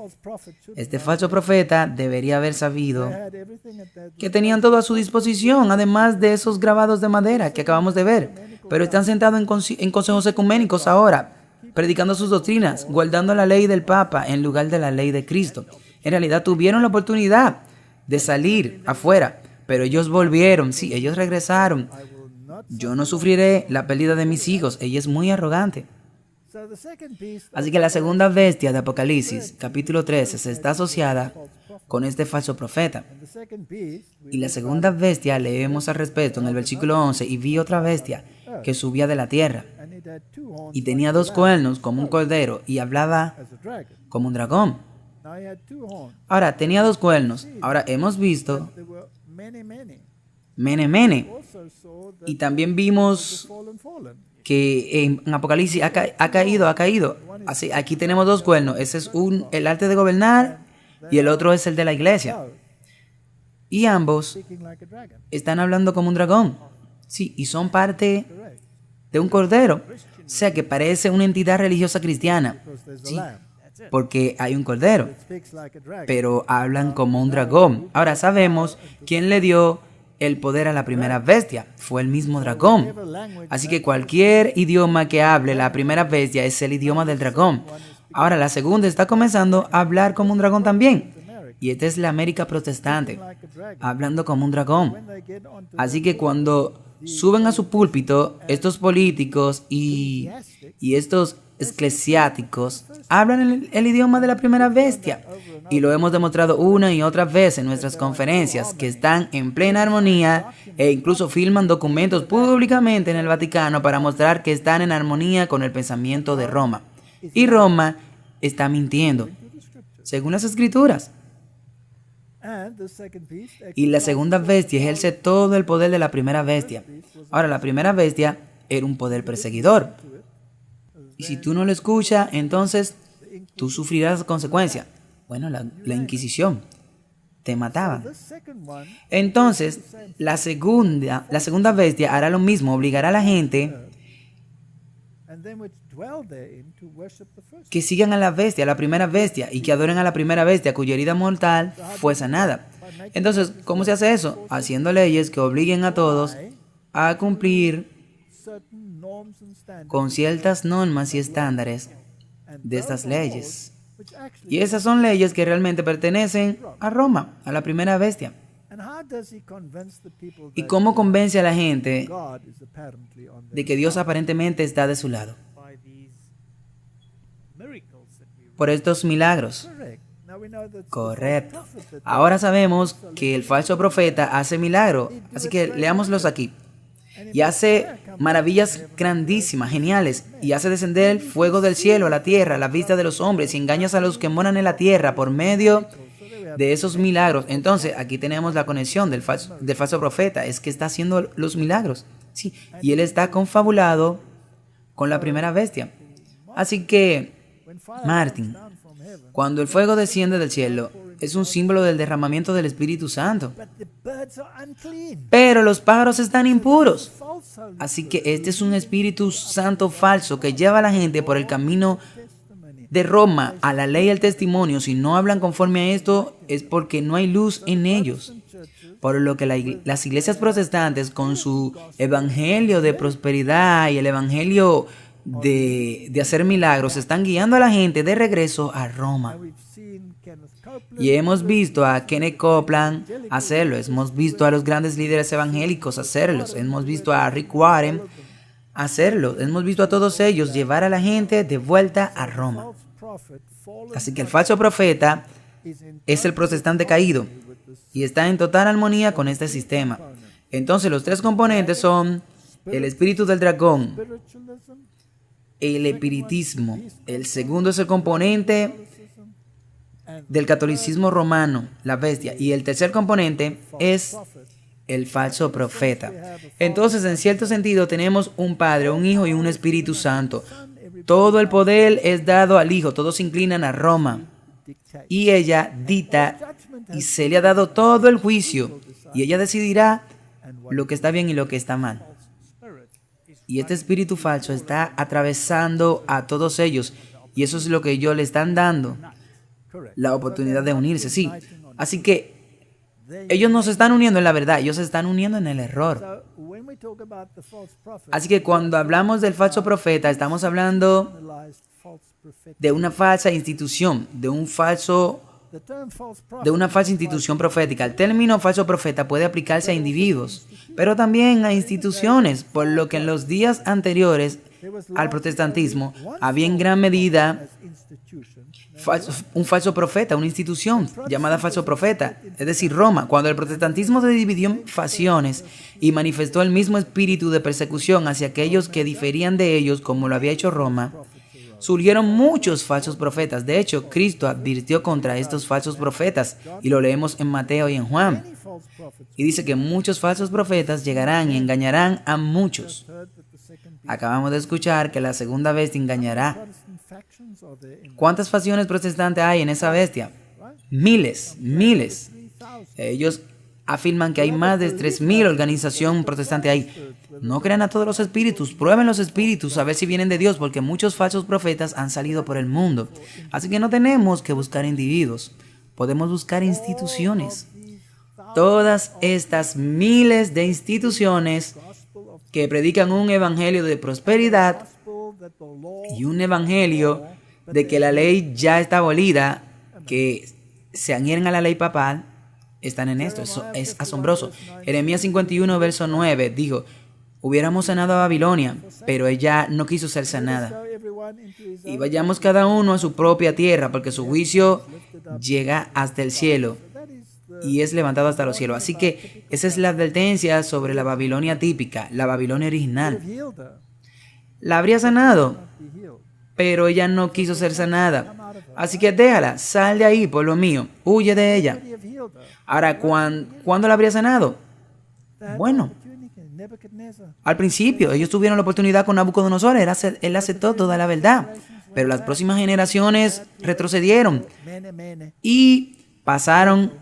Este falso profeta debería haber sabido que tenían todo a su disposición, además de esos grabados de madera que acabamos de ver. Pero están sentados en consejos ecuménicos ahora, predicando sus doctrinas, guardando la ley del Papa en lugar de la ley de Cristo. En realidad tuvieron la oportunidad de salir afuera, pero ellos volvieron, sí, ellos regresaron. Yo no sufriré la pérdida de mis hijos. Ella es muy arrogante. Así que la segunda bestia de Apocalipsis, capítulo 13, se está asociada con este falso profeta. Y la segunda bestia leemos al respecto en el versículo 11, y vi otra bestia que subía de la tierra, y tenía 2 cuernos como un cordero, y hablaba como un dragón. Ahora, tenía 2 cuernos. Ahora, hemos visto Mene. Y también vimos que en Apocalipsis ha caído. Así, aquí tenemos 2 cuernos. Ese es el arte de gobernar y el otro es el de la iglesia. Y ambos están hablando como un dragón. Sí, y son parte de un cordero. O sea que parece una entidad religiosa cristiana. Sí, porque hay un cordero. Pero hablan como un dragón. Ahora sabemos quién le dio el poder a la primera bestia. Fue el mismo dragón. Así que cualquier idioma que hable la primera bestia es el idioma del dragón. Ahora la segunda está comenzando a hablar como un dragón también. Y esta es la América protestante, hablando como un dragón. Así que cuando suben a su púlpito, estos políticos y estos eclesiásticos hablan el idioma de la primera bestia. Y lo hemos demostrado una y otra vez en nuestras conferencias, que están en plena armonía e incluso filman documentos públicamente en el Vaticano para mostrar que están en armonía con el pensamiento de Roma. Y Roma está mintiendo, según las Escrituras. Y la segunda bestia ejerce todo el poder de la primera bestia. Ahora, la primera bestia era un poder perseguidor. Y si tú no lo escuchas, entonces tú sufrirás consecuencias. Bueno, la Inquisición te mataba. Entonces, la segunda bestia hará lo mismo, obligará a la gente que sigan a la bestia, a la primera bestia, y que adoren a la primera bestia cuya herida mortal fue sanada. Entonces, ¿cómo se hace eso? Haciendo leyes que obliguen a todos a cumplir con ciertas normas y estándares de estas leyes. Y esas son leyes que realmente pertenecen a Roma, a la primera bestia. ¿Y cómo convence a la gente de que Dios aparentemente está de su lado? Por estos milagros. Correcto. Ahora sabemos que el falso profeta hace milagros, así que leámoslos aquí. y hace maravillas grandísimas, geniales, y hace descender el fuego del cielo a la tierra, a la vista de los hombres, y engañas a los que moran en la tierra por medio de esos milagros. Entonces, aquí tenemos la conexión del falso profeta, es que está haciendo los milagros, sí, y él está confabulado con la primera bestia. Así que, Martin, cuando el fuego desciende del cielo, es un símbolo del derramamiento del Espíritu Santo. Pero los pájaros están impuros. Así que este es un Espíritu Santo falso que lleva a la gente por el camino de Roma a la ley y el testimonio. Si no hablan conforme a esto, es porque no hay luz en ellos. Por lo que las iglesias protestantes, con su evangelio de prosperidad y el evangelio de hacer milagros, están guiando a la gente de regreso a Roma. Y hemos visto a Kenneth Copeland hacerlo, hemos visto a los grandes líderes evangélicos hacerlos, hemos visto a Rick Warren hacerlo, hemos visto a todos ellos llevar a la gente de vuelta a Roma. Así que el falso profeta es el protestante caído y está en total armonía con este sistema. Entonces los tres componentes son el espíritu del dragón, el espiritismo. El segundo es el componente del catolicismo romano, la bestia. Y el tercer componente es el falso profeta. Entonces, en cierto sentido, tenemos un Padre, un Hijo y un Espíritu Santo. Todo el poder es dado al Hijo. Todos se inclinan a Roma. Y ella dicta y se le ha dado todo el juicio. Y ella decidirá lo que está bien y lo que está mal. Y este espíritu falso está atravesando a todos ellos. Y eso es lo que ellos le están dando. La oportunidad de unirse, sí. Así que ellos no se están uniendo en la verdad, ellos se están uniendo en el error. Así que cuando hablamos del falso profeta, estamos hablando de una falsa institución, de una falsa institución profética. El término falso profeta puede aplicarse a individuos, pero también a instituciones, por lo que en los días anteriores al protestantismo había en gran medida un falso profeta, una institución llamada falso profeta, es decir, Roma. Cuando el protestantismo se dividió en facciones y manifestó el mismo espíritu de persecución hacia aquellos que diferían de ellos, como lo había hecho Roma, surgieron muchos falsos profetas. De hecho, Cristo advirtió contra estos falsos profetas, y lo leemos en Mateo y en Juan. Y dice que muchos falsos profetas llegarán y engañarán a muchos. Acabamos de escuchar que la segunda bestia engañará. ¿Cuántas facciones protestantes hay en esa bestia? Miles, miles. Ellos afirman que hay más de 3,000 organizaciones protestantes ahí. No crean a todos los espíritus, prueben los espíritus a ver si vienen de Dios, porque muchos falsos profetas han salido por el mundo. Así que no tenemos que buscar individuos, podemos buscar instituciones. Todas estas miles de instituciones que predican un evangelio de prosperidad y un evangelio de que la ley ya está abolida, que se adhieren a la ley papal, están en esto. Eso es asombroso. Jeremías 51, verso 9, dijo: hubiéramos sanado a Babilonia, pero ella no quiso ser sanada. Y vayamos cada uno a su propia tierra, porque su juicio llega hasta el cielo y es levantado hasta los cielos. Así que esa es la advertencia sobre la Babilonia típica, la Babilonia original. La habría sanado, pero ella no quiso ser sanada. Así que déjala, sal de ahí, pueblo mío, huye de ella. Ahora, ¿cuándo la habría sanado? Bueno, al principio, ellos tuvieron la oportunidad con Nabucodonosor, él aceptó toda la verdad, pero las próximas generaciones retrocedieron y pasaron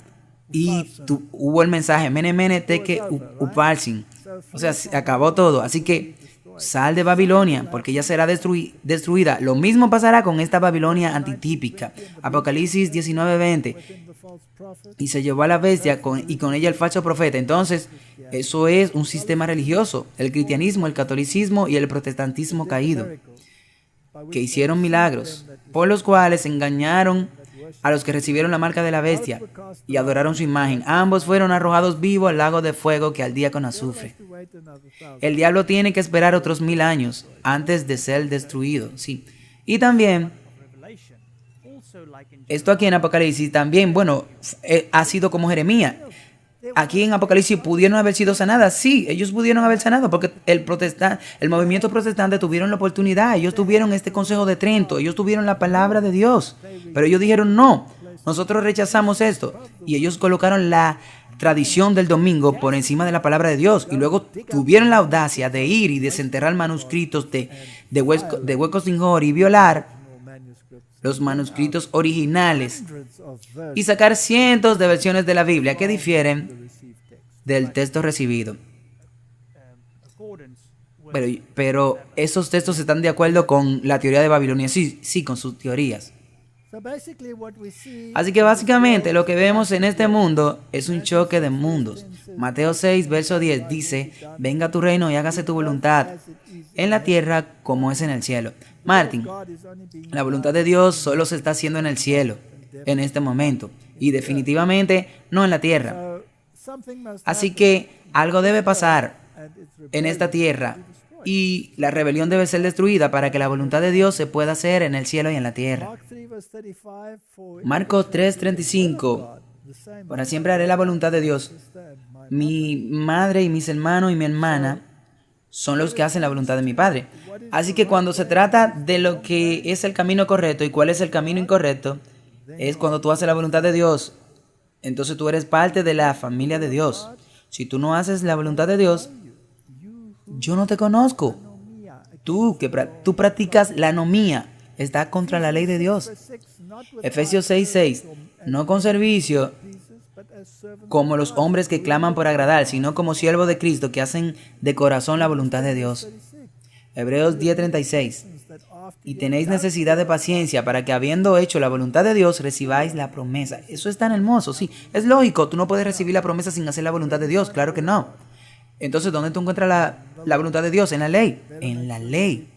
y hubo el mensaje, Mene, Mene, Tekel, Upharsin. O sea, se acabó todo, así que sal de Babilonia, porque ella será destruida. Lo mismo pasará con esta Babilonia antitípica. Apocalipsis 19:20. Y se llevó a la bestia y con ella el falso profeta. Entonces, eso es un sistema religioso. El cristianismo, el catolicismo y el protestantismo caído, que hicieron milagros, por los cuales engañaron a los que recibieron la marca de la bestia y adoraron su imagen. Ambos fueron arrojados vivos al lago de fuego que ardía con azufre. El diablo tiene que esperar otros 1000 años antes de ser destruido. Sí. Y también, esto aquí en Apocalipsis también, bueno, ha sido como Jeremías. aquí en Apocalipsis pudieron haber sido sanadas. Sí, ellos pudieron haber sanado porque el movimiento protestante tuvieron la oportunidad. Ellos tuvieron este Consejo de Trento. Ellos tuvieron la palabra de Dios. Pero ellos dijeron, no, nosotros rechazamos esto. Y ellos colocaron la tradición del domingo por encima de la palabra de Dios. Y luego tuvieron la audacia de ir y desenterrar manuscritos de huecos sin jor y violar los manuscritos originales y sacar cientos de versiones de la Biblia que difieren del texto recibido. Pero esos textos están de acuerdo con la teoría de Babilonia, sí, con sus teorías. Así que básicamente lo que vemos en este mundo es un choque de mundos. Mateo 6, verso 10 dice, venga tu reino y hágase tu voluntad en la tierra como es en el cielo. Martin, la voluntad de Dios solo se está haciendo en el cielo, en este momento, y definitivamente no en la tierra. Así que algo debe pasar en esta tierra y la rebelión debe ser destruida para que la voluntad de Dios se pueda hacer en el cielo y en la tierra. Marcos 3:35, para siempre haré la voluntad de Dios. Mi madre y mis hermanos y mi hermana son los que hacen la voluntad de mi Padre. Así que cuando se trata de lo que es el camino correcto y cuál es el camino incorrecto, es cuando tú haces la voluntad de Dios. Entonces tú eres parte de la familia de Dios. Si tú no haces la voluntad de Dios, yo no te conozco. Tú practicas la anomía, está contra la ley de Dios. Efesios 6:6, no con servicio como los hombres que claman por agradar, sino como siervos de Cristo que hacen de corazón la voluntad de Dios. Hebreos 10:36, y tenéis necesidad de paciencia para que habiendo hecho la voluntad de Dios recibáis la promesa. Eso es tan hermoso, sí. Es lógico, tú no puedes recibir la promesa sin hacer la voluntad de Dios, claro que no. Entonces, ¿dónde tú encuentras la voluntad de Dios? En la ley. En la ley.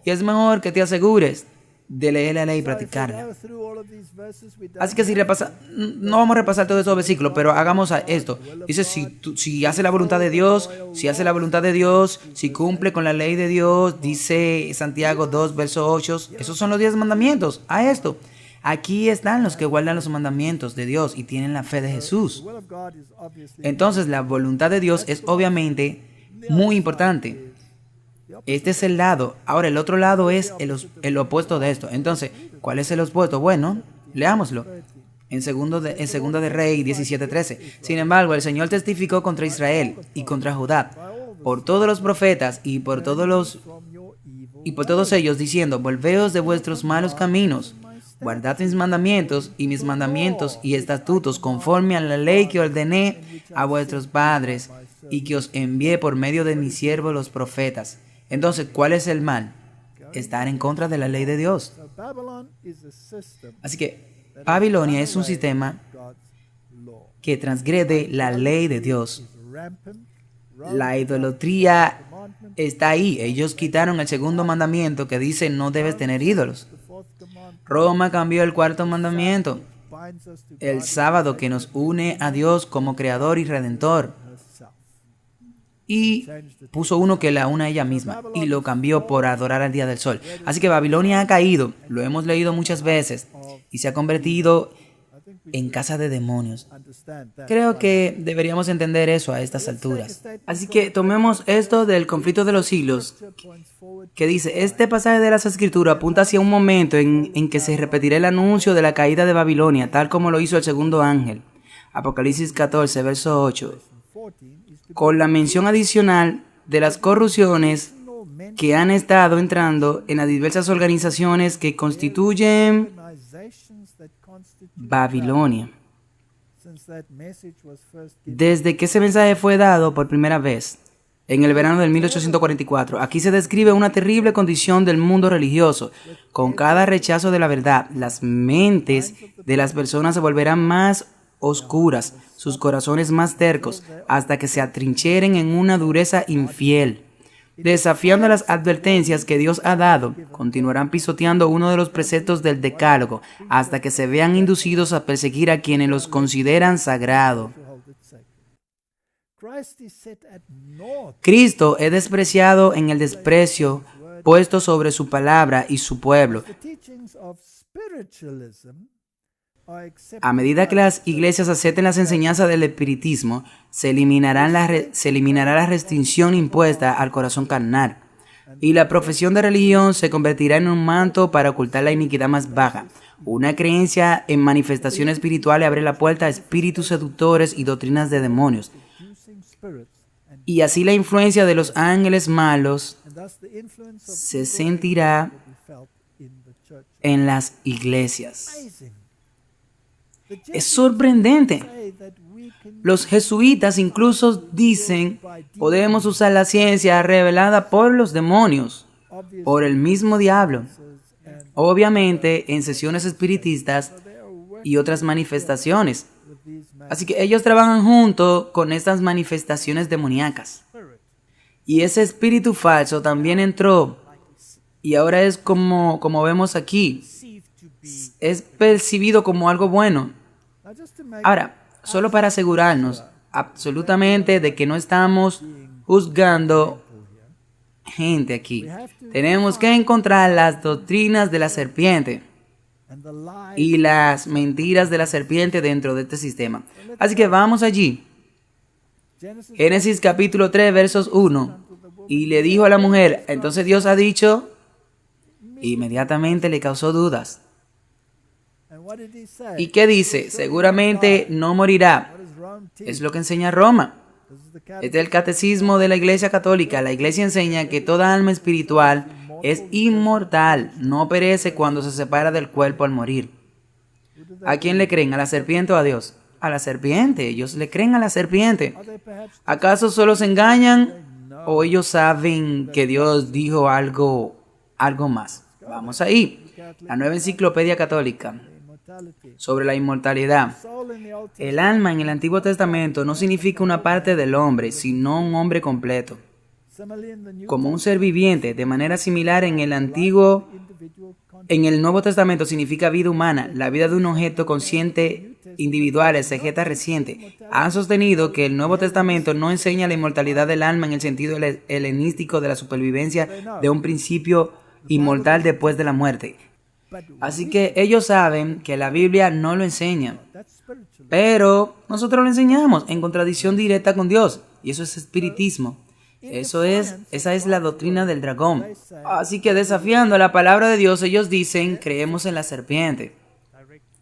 Y es mejor que te asegures de leer la ley y practicarla. Así que no vamos a repasar todos esos versículos, pero hagamos esto. Dice, si hace la voluntad de Dios, si cumple con la ley de Dios, dice Santiago 2, verso 8, esos son los 10 mandamientos. A esto. Aquí están los que guardan los mandamientos de Dios y tienen la fe de Jesús. Entonces, la voluntad de Dios es obviamente muy importante. Este es el lado. Ahora, el otro lado es el opuesto de esto. Entonces, ¿cuál es el opuesto? Bueno, leámoslo. En Segunda de Rey 17:13. Sin embargo, el Señor testificó contra Israel y contra Judá por todos los profetas y por todos ellos, diciendo, volveos de vuestros malos caminos. Guardad mis mandamientos y estatutos conforme a la ley que ordené a vuestros padres y que os envié por medio de mis siervos los profetas. Entonces, ¿cuál es el mal? Estar en contra de la ley de Dios. Así que Babilonia es un sistema que transgrede la ley de Dios. La idolatría está ahí. Ellos quitaron el segundo mandamiento que dice no debes tener ídolos. Roma cambió el cuarto mandamiento, el sábado que nos une a Dios como creador y redentor, y puso uno que la une a ella misma y lo cambió por adorar al día del sol. Así que Babilonia ha caído, lo hemos leído muchas veces, y se ha convertido en casa de demonios. Creo que deberíamos entender eso a estas alturas. Así que tomemos esto del conflicto de los siglos, que dice, este pasaje de las Escrituras apunta hacia un momento en que se repetirá el anuncio de la caída de Babilonia, tal como lo hizo el segundo ángel. Apocalipsis 14, verso 8. Con la mención adicional de las corrupciones que han estado entrando en las diversas organizaciones que constituyen Babilonia. Desde que ese mensaje fue dado por primera vez, en el verano del 1844, aquí se describe una terrible condición del mundo religioso. Con cada rechazo de la verdad, las mentes de las personas se volverán más oscuras, sus corazones más tercos, hasta que se atrincheren en una dureza infiel. Desafiando las advertencias que Dios ha dado, continuarán pisoteando uno de los preceptos del Decálogo, hasta que se vean inducidos a perseguir a quienes los consideran sagrado. Cristo es despreciado en el desprecio puesto sobre su palabra y su pueblo. A medida que las iglesias acepten las enseñanzas del espiritismo, se eliminará la restricción impuesta al corazón carnal, y la profesión de religión se convertirá en un manto para ocultar la iniquidad más baja. Una creencia en manifestaciones espirituales abre la puerta a espíritus seductores y doctrinas de demonios, y así la influencia de los ángeles malos se sentirá en las iglesias. Es sorprendente. Los jesuitas incluso dicen, podemos usar la ciencia revelada por los demonios, por el mismo diablo, obviamente en sesiones espiritistas y otras manifestaciones. Así que ellos trabajan junto con estas manifestaciones demoníacas. Y ese espíritu falso también entró, y ahora es como vemos aquí, es percibido como algo bueno. Ahora, solo para asegurarnos absolutamente de que no estamos juzgando gente aquí, tenemos que encontrar las doctrinas de la serpiente y las mentiras de la serpiente dentro de este sistema. Así que vamos allí. Génesis capítulo 3, versos 1. Y le dijo a la mujer, entonces Dios ha dicho, inmediatamente le causó dudas. ¿Y qué dice? Seguramente no morirá. Es lo que enseña Roma. Este es el catecismo de la Iglesia Católica. La Iglesia enseña que toda alma espiritual es inmortal, no perece cuando se separa del cuerpo al morir. ¿A quién le creen? ¿A la serpiente o a Dios? A la serpiente. Ellos le creen a la serpiente. ¿Acaso solo se engañan o ellos saben que Dios dijo algo más? Vamos ahí. La Nueva Enciclopedia Católica sobre la inmortalidad. El alma en el Antiguo Testamento no significa una parte del hombre, sino un hombre completo, como un ser viviente. De manera similar, en el Nuevo Testamento significa vida humana, la vida de un objeto consciente individual, exegeta reciente. Han sostenido que el Nuevo Testamento no enseña la inmortalidad del alma en el sentido helenístico de la supervivencia de un principio inmortal después de la muerte. Así que ellos saben que la Biblia no lo enseña, pero nosotros lo enseñamos en contradicción directa con Dios, y eso es espiritismo. Esa es la doctrina del dragón. Así que desafiando la palabra de Dios, ellos dicen, creemos en la serpiente.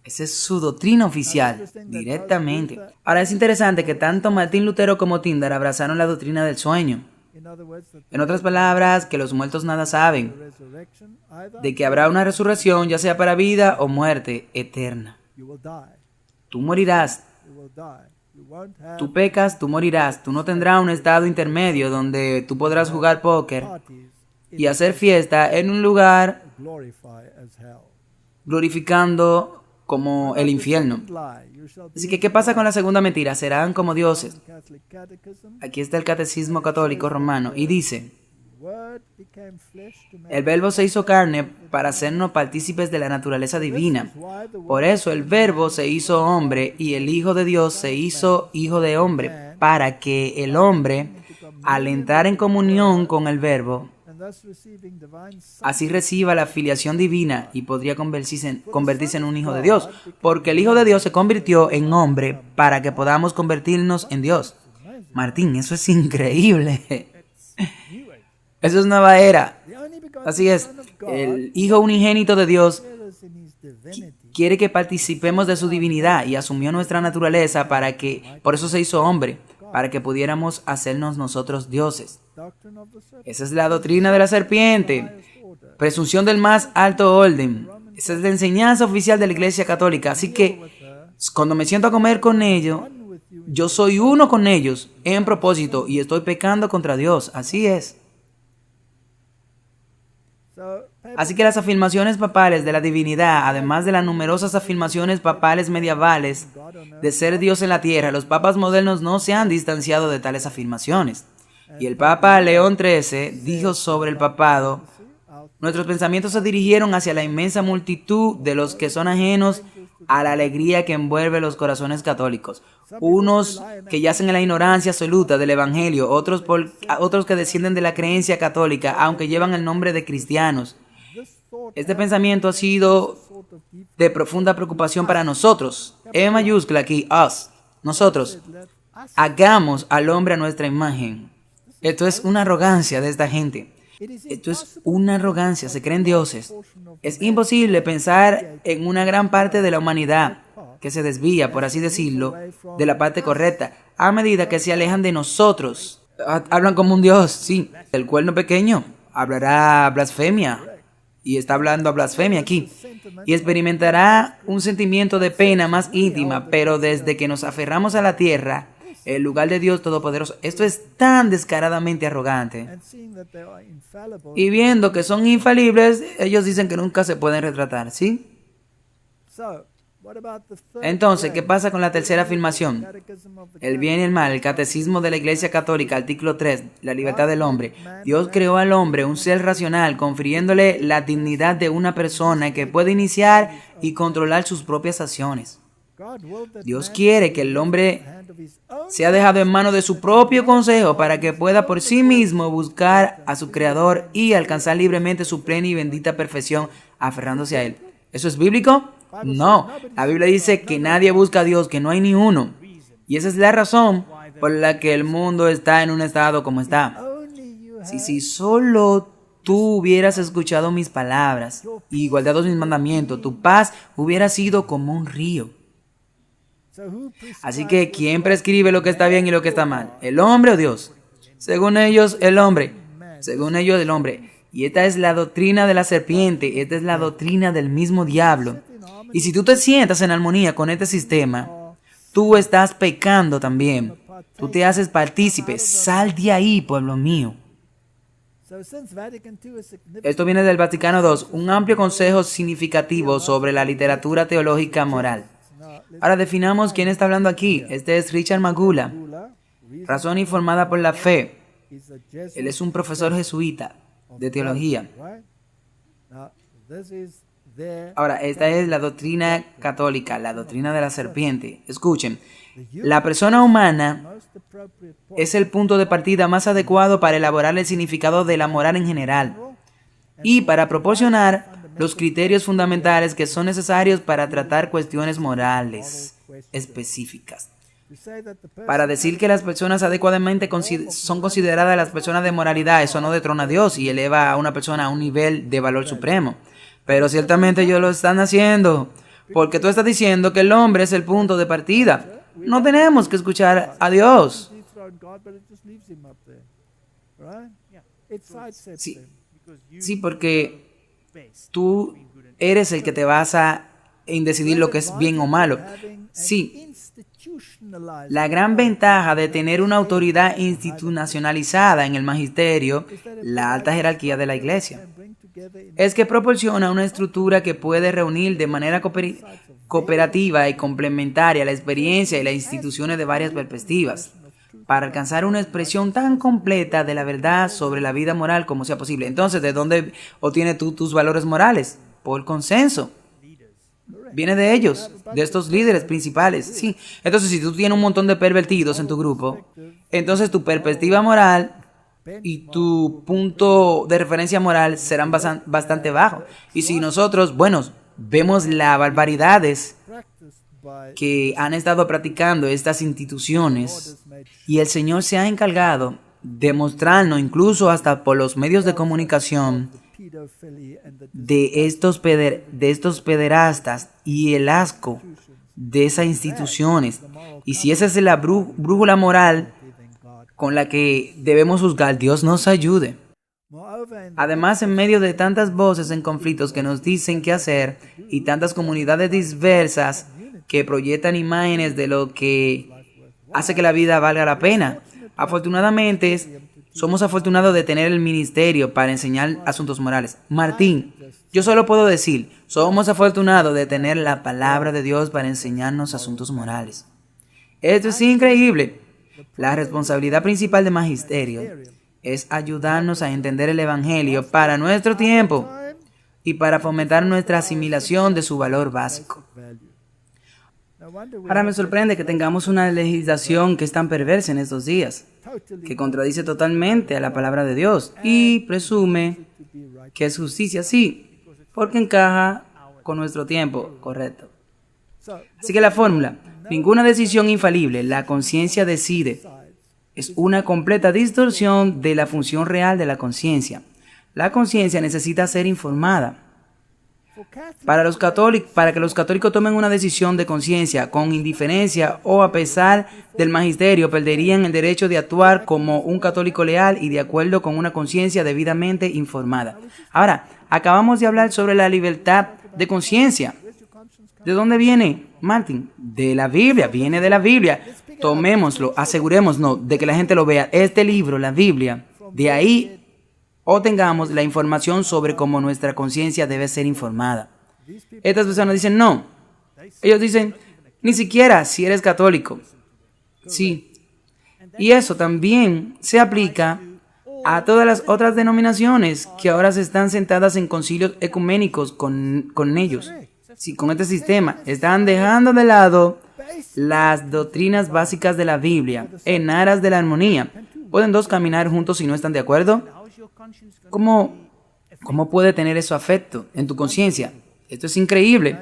Esa es su doctrina oficial, directamente. Ahora es interesante que tanto Martín Lutero como Tyndale abrazaron la doctrina del sueño. En otras palabras, que los muertos nada saben, de que habrá una resurrección, ya sea para vida o muerte eterna. Tú morirás. Tú pecas, tú morirás. Tú no tendrás un estado intermedio donde tú podrás jugar póker y hacer fiesta en un lugar glorificando como el infierno. Así que, ¿qué pasa con la segunda mentira? Serán como dioses. Aquí está el Catecismo Católico Romano y dice, el Verbo se hizo carne para hacernos partícipes de la naturaleza divina. Por eso el Verbo se hizo hombre y el Hijo de Dios se hizo Hijo de hombre, para que el hombre, al entrar en comunión con el Verbo, así reciba la filiación divina y podría convertirse en un hijo de Dios, porque el Hijo de Dios se convirtió en hombre para que podamos convertirnos en Dios. Martín, eso es increíble. Eso es nueva era. Así es, el Hijo unigénito de Dios quiere que participemos de su divinidad y asumió nuestra naturaleza por eso se hizo hombre, para que pudiéramos hacernos nosotros dioses. Esa es la doctrina de la serpiente, presunción del más alto orden. Esa es la enseñanza oficial de la Iglesia Católica. Así que cuando me siento a comer con ellos, yo soy uno con ellos en propósito y estoy pecando contra Dios. Así es. Así que las afirmaciones papales de la divinidad, además de las numerosas afirmaciones papales medievales de ser Dios en la tierra, los papas modernos no se han distanciado de tales afirmaciones. Y el Papa León XIII dijo sobre el papado, nuestros pensamientos se dirigieron hacia la inmensa multitud de los que son ajenos a la alegría que envuelve los corazones católicos. Unos que yacen en la ignorancia absoluta del Evangelio, otros que descienden de la creencia católica, aunque llevan el nombre de cristianos. Este pensamiento ha sido de profunda preocupación para nosotros. E mayúscula aquí, us, nosotros. Hagamos al hombre a nuestra imagen. Esto es una arrogancia de esta gente. Esto es una arrogancia, se creen dioses. Es imposible pensar en una gran parte de la humanidad que se desvía, por así decirlo, de la parte correcta, a medida que se alejan de nosotros. Hablan como un dios, sí. El cuerno pequeño hablará blasfemia, y está hablando a blasfemia aquí, y experimentará un sentimiento de pena más íntima, pero desde que nos aferramos a la tierra, el lugar de Dios Todopoderoso, esto es tan descaradamente arrogante. Y viendo que son infalibles, ellos dicen que nunca se pueden retratar, ¿sí? Entonces, ¿qué pasa con la tercera afirmación? El bien y el mal, el catecismo de la Iglesia Católica, artículo 3, la libertad del hombre. Dios creó al hombre un ser racional, confiriéndole la dignidad de una persona que puede iniciar y controlar sus propias acciones. Dios quiere que el hombre sea dejado en manos de su propio consejo para que pueda por sí mismo buscar a su Creador y alcanzar libremente su plena y bendita perfección aferrándose a Él. ¿Eso es bíblico? No. La Biblia dice que nadie busca a Dios, que no hay ni uno. Y esa es la razón por la que el mundo está en un estado como está. Si solo tú hubieras escuchado mis palabras y guardado mis mandamientos, tu paz hubiera sido como un río. Así que, ¿quién prescribe lo que está bien y lo que está mal? ¿El hombre o Dios? Según ellos, el hombre. Según ellos, el hombre. Y esta es la doctrina de la serpiente. Esta es la doctrina del mismo diablo. Y si tú te sientas en armonía con este sistema, tú estás pecando también. Tú te haces partícipe. Sal de ahí, pueblo mío. Esto viene del Vaticano II, un amplio consejo significativo sobre la literatura teológica moral. Ahora definamos quién está hablando aquí. Este es Richard Magula, razón informada por la fe. Él es un profesor jesuita de teología. Ahora, esta es la doctrina católica, la doctrina de la serpiente. Escuchen, la persona humana es el punto de partida más adecuado para elaborar el significado de la moral en general y para proporcionar los criterios fundamentales que son necesarios para tratar cuestiones morales específicas. Para decir que las personas adecuadamente son consideradas las personas de moralidad, eso no detrona a Dios y eleva a una persona a un nivel de valor supremo. Pero ciertamente ellos lo están haciendo, porque tú estás diciendo que el hombre es el punto de partida. No tenemos que escuchar a Dios. Sí, porque tú eres el que te basa en decidir lo que es bien o malo. Sí, la gran ventaja de tener una autoridad institucionalizada en el magisterio, la alta jerarquía de la iglesia, es que proporciona una estructura que puede reunir de manera cooperativa y complementaria la experiencia y las instituciones de varias perspectivas, para alcanzar una expresión tan completa de la verdad sobre la vida moral como sea posible. Entonces, ¿de dónde obtienes tú tus valores morales? Por consenso. Viene de ellos, de estos líderes principales. Sí. Entonces, si tú tienes un montón de pervertidos en tu grupo, entonces tu perspectiva moral y tu punto de referencia moral serán bastante bajos. Y si nosotros, vemos las barbaridades que han estado practicando estas instituciones y el Señor se ha encargado de mostrarnos, incluso hasta por los medios de comunicación, de estos pederastas y el asco de esas instituciones. Y si esa es la brújula moral con la que debemos juzgar, Dios nos ayude. Además, en medio de tantas voces en conflictos que nos dicen qué hacer y tantas comunidades diversas que proyectan imágenes de lo que hace que la vida valga la pena, afortunadamente somos afortunados de tener el ministerio para enseñar asuntos morales. Martín, yo solo puedo decir, somos afortunados de tener la palabra de Dios para enseñarnos asuntos morales. Esto es increíble. La responsabilidad principal del magisterio es ayudarnos a entender el Evangelio para nuestro tiempo y para fomentar nuestra asimilación de su valor básico. Ahora me sorprende que tengamos una legislación que es tan perversa en estos días, que contradice totalmente a la palabra de Dios y presume que es justicia, sí, porque encaja con nuestro tiempo, correcto. Así que la fórmula, ninguna decisión infalible, la conciencia decide, es una completa distorsión de la función real de la conciencia. La conciencia necesita ser informada. Para que los católicos tomen una decisión de conciencia con indiferencia o a pesar del magisterio, perderían el derecho de actuar como un católico leal y de acuerdo con una conciencia debidamente informada. Ahora, acabamos de hablar sobre la libertad de conciencia. ¿De dónde viene, Martín? De la Biblia, viene de la Biblia. Tomémoslo, asegurémonos de que la gente lo vea. Este libro, la Biblia, de ahí obtengamos la información sobre cómo nuestra conciencia debe ser informada. Estas personas dicen no. Ellos dicen, ni siquiera si eres católico. Sí. Y eso también se aplica a todas las otras denominaciones que ahora se están sentadas en concilios ecuménicos con ellos. Sí, con este sistema. Están dejando de lado las doctrinas básicas de la Biblia en aras de la armonía. ¿Pueden dos caminar juntos si no están de acuerdo? ¿Cómo puede tener eso afecto en tu conciencia? Esto es increíble.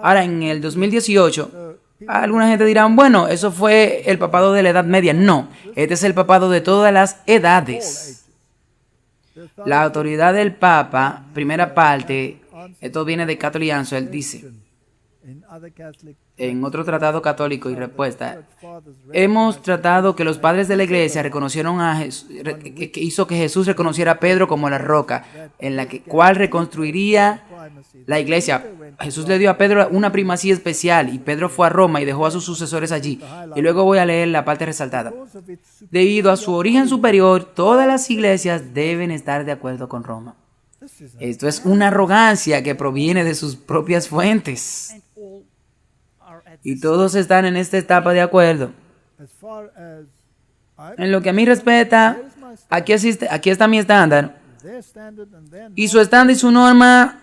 Ahora, en el 2018, alguna gente dirá, bueno, eso fue el papado de la Edad Media. No, este es el papado de todas las edades. La autoridad del Papa, primera parte, esto viene de Catholic Answer, él dice, en otro tratado católico y respuesta, hemos tratado que los padres de la iglesia reconocieron a Jesús, que hizo que Jesús reconociera a Pedro como la roca, en la cual reconstruiría la iglesia. Jesús le dio a Pedro una primacía especial y Pedro fue a Roma y dejó a sus sucesores allí. Y luego voy a leer la parte resaltada. Debido a su origen superior, todas las iglesias deben estar de acuerdo con Roma. Esto es una arrogancia que proviene de sus propias fuentes. Y todos están en esta etapa de acuerdo. En lo que a mí respecta, aquí está mi estándar. Y su estándar y su norma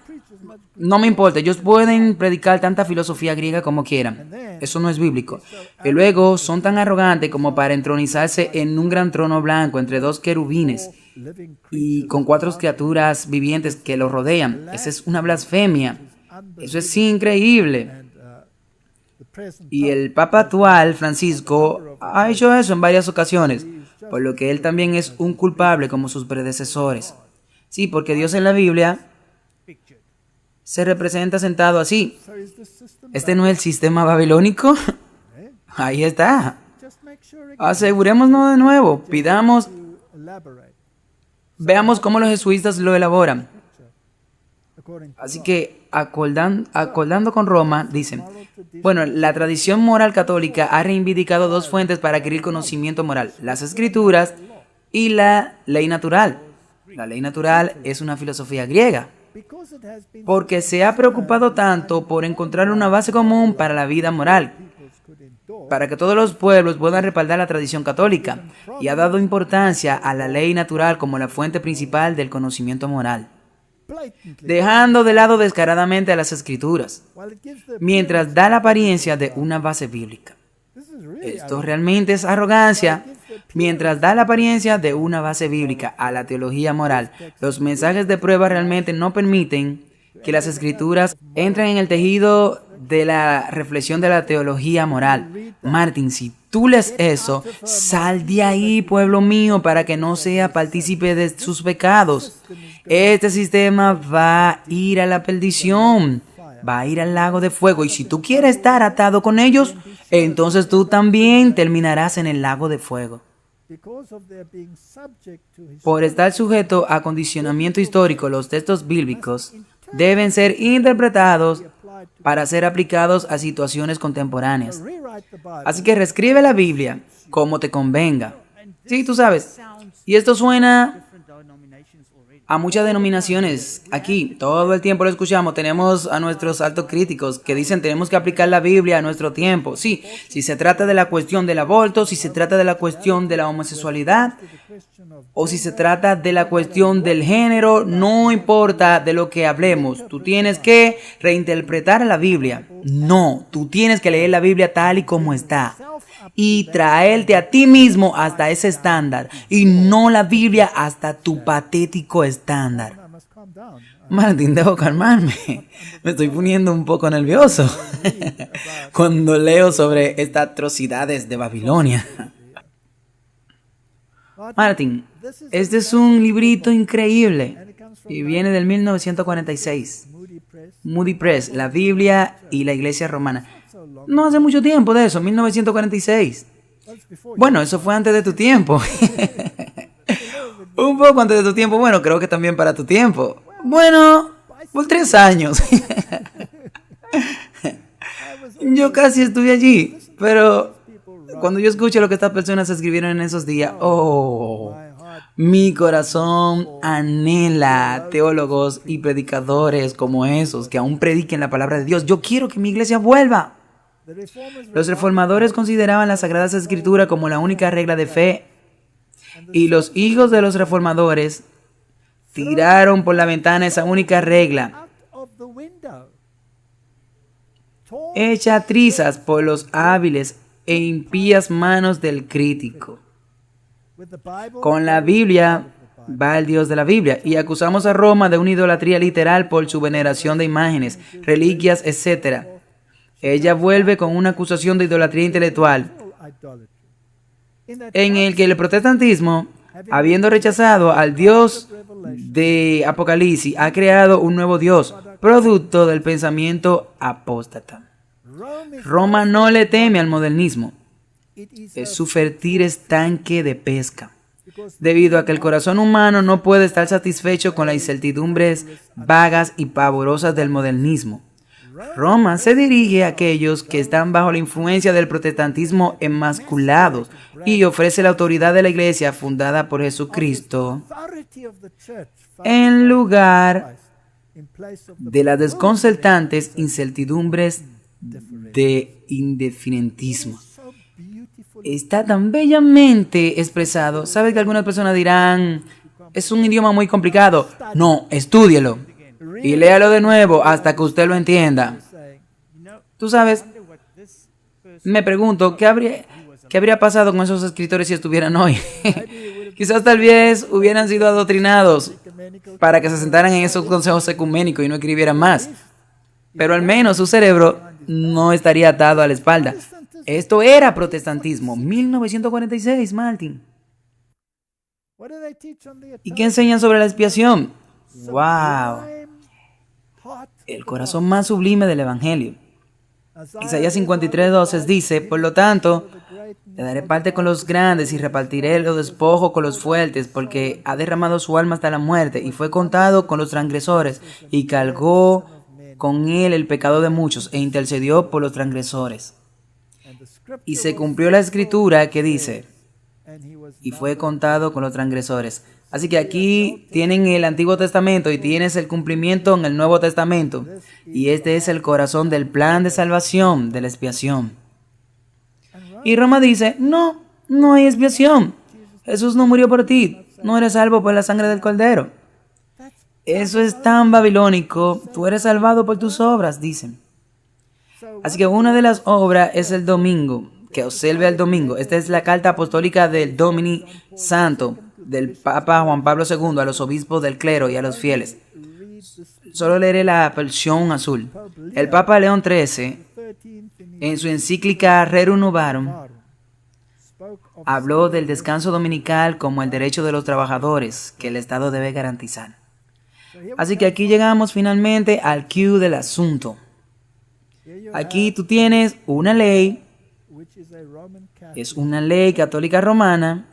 no me importa. Ellos pueden predicar tanta filosofía griega como quieran. Eso no es bíblico. Y luego son tan arrogantes como para entronizarse en un gran trono blanco entre dos querubines y con 4 criaturas vivientes que lo rodean. Esa es una blasfemia. Eso es increíble. Y el Papa actual, Francisco, ha hecho eso en varias ocasiones, por lo que él también es un culpable como sus predecesores. Sí, porque Dios en la Biblia se representa sentado así. ¿Este no es el sistema babilónico? Ahí está. Asegurémonos de nuevo, veamos cómo los jesuitas lo elaboran. Así que, acordando con Roma, dicen, bueno, la tradición moral católica ha reivindicado 2 fuentes para adquirir conocimiento moral, las escrituras y la ley natural. La ley natural es una filosofía griega, porque se ha preocupado tanto por encontrar una base común para la vida moral, para que todos los pueblos puedan respaldar la tradición católica, y ha dado importancia a la ley natural como la fuente principal del conocimiento moral, dejando de lado descaradamente a las escrituras, mientras da la apariencia de una base bíblica. Esto realmente es arrogancia. Mientras da la apariencia de una base bíblica a la teología moral, los mensajes de prueba realmente no permiten que las escrituras entren en el tejido de la reflexión de la teología moral. Martín, si tú lees eso, sal de ahí, pueblo mío, para que no sea partícipe de sus pecados. Este sistema va a ir a la perdición, va a ir al lago de fuego. Y si tú quieres estar atado con ellos, entonces tú también terminarás en el lago de fuego. Por estar sujeto a condicionamiento histórico, los textos bíblicos deben ser interpretados para ser aplicados a situaciones contemporáneas. Así que reescribe la Biblia como te convenga. Sí, tú sabes. Y esto suena a muchas denominaciones. Aquí todo el tiempo lo escuchamos. Tenemos a nuestros altos críticos que dicen tenemos que aplicar la Biblia a nuestro tiempo. Sí, si se trata de la cuestión del aborto, si se trata de la cuestión de la homosexualidad, o si se trata de la cuestión del género, no importa de lo que hablemos. Tú tienes que reinterpretar la Biblia. No, tú tienes que leer la Biblia tal y como está y traerte a ti mismo hasta ese estándar y no la Biblia hasta tu patético estándar. Martín, debo calmarme. Me estoy poniendo un poco nervioso cuando leo sobre estas atrocidades de Babilonia. Martín, este es un librito increíble y viene del 1946. Moody Press, la Biblia y la Iglesia Romana. No hace mucho tiempo de eso, 1946. Bueno, eso fue antes de tu tiempo. Un poco antes de tu tiempo. Bueno, creo que también para tu tiempo. Bueno, por 3 años. Yo casi estuve allí, pero cuando yo escucho lo que estas personas escribieron en esos días, mi corazón anhela teólogos y predicadores como esos que aún prediquen la palabra de Dios. Yo quiero que mi iglesia vuelva. Los reformadores consideraban las Sagradas Escrituras como la única regla de fe, y los hijos de los reformadores tiraron por la ventana esa única regla, hecha trizas por los hábiles e impías manos del crítico. Con la Biblia va el Dios de la Biblia, y acusamos a Roma de una idolatría literal por su veneración de imágenes, reliquias, etc. Ella vuelve con una acusación de idolatría intelectual, en el que el protestantismo, habiendo rechazado al Dios de Apocalipsis, ha creado un nuevo Dios, producto del pensamiento apóstata. Roma no le teme al modernismo. Es su fértil estanque de pesca, debido a que el corazón humano no puede estar satisfecho con las incertidumbres vagas y pavorosas del modernismo. Roma se dirige a aquellos que están bajo la influencia del protestantismo emasculados y ofrece la autoridad de la iglesia fundada por Jesucristo en lugar de las desconcertantes incertidumbres de indefinitismo. Está tan bellamente expresado. ¿Sabes que algunas personas dirán, es un idioma muy complicado? No, estúdielo y léalo de nuevo hasta que usted lo entienda. Tú sabes, me pregunto, ¿qué habría pasado con esos escritores si estuvieran hoy? Quizás tal vez hubieran sido adoctrinados para que se sentaran en esos consejos ecuménicos y no escribieran más. Pero al menos su cerebro no estaría atado a la espalda. Esto era protestantismo, 1946, Martin. ¿Y qué enseñan sobre la expiación? ¡Wow! El corazón más sublime del Evangelio. Isaías 53:12 dice, por lo tanto, le daré parte con los grandes y repartiré los despojos con los fuertes, porque ha derramado su alma hasta la muerte y fue contado con los transgresores y cargó con él el pecado de muchos e intercedió por los transgresores. Y se cumplió la escritura que dice, y fue contado con los transgresores. Así que aquí tienen el Antiguo Testamento y tienes el cumplimiento en el Nuevo Testamento. Y este es el corazón del plan de salvación, de la expiación. Y Roma dice, no hay expiación. Jesús no murió por ti. No eres salvo por la sangre del Cordero. Eso es tan babilónico. Tú eres salvado por tus obras, dicen. Así que una de las obras es el domingo, que observe el domingo. Esta es la carta apostólica del Domini Santo, del Papa Juan Pablo II a los obispos del clero y a los fieles. Solo leeré la versión azul. El Papa León XIII, en su encíclica Rerum Novarum, habló del descanso dominical como el derecho de los trabajadores que el Estado debe garantizar. Así que aquí llegamos finalmente al Q del asunto. Aquí tú tienes una ley, es una ley católica romana,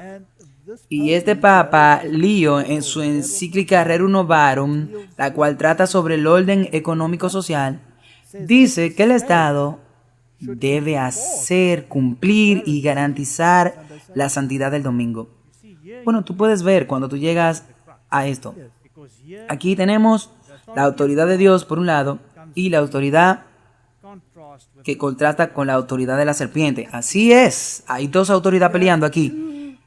y este Papa Lío en su encíclica Rerum Novarum, la cual trata sobre el orden económico-social, dice que el Estado debe hacer, cumplir y garantizar la santidad del domingo. Bueno, tú puedes ver cuando tú llegas a esto. Aquí tenemos la autoridad de Dios por un lado y la autoridad que contrasta con la autoridad de la serpiente. Así es, hay dos autoridades peleando aquí.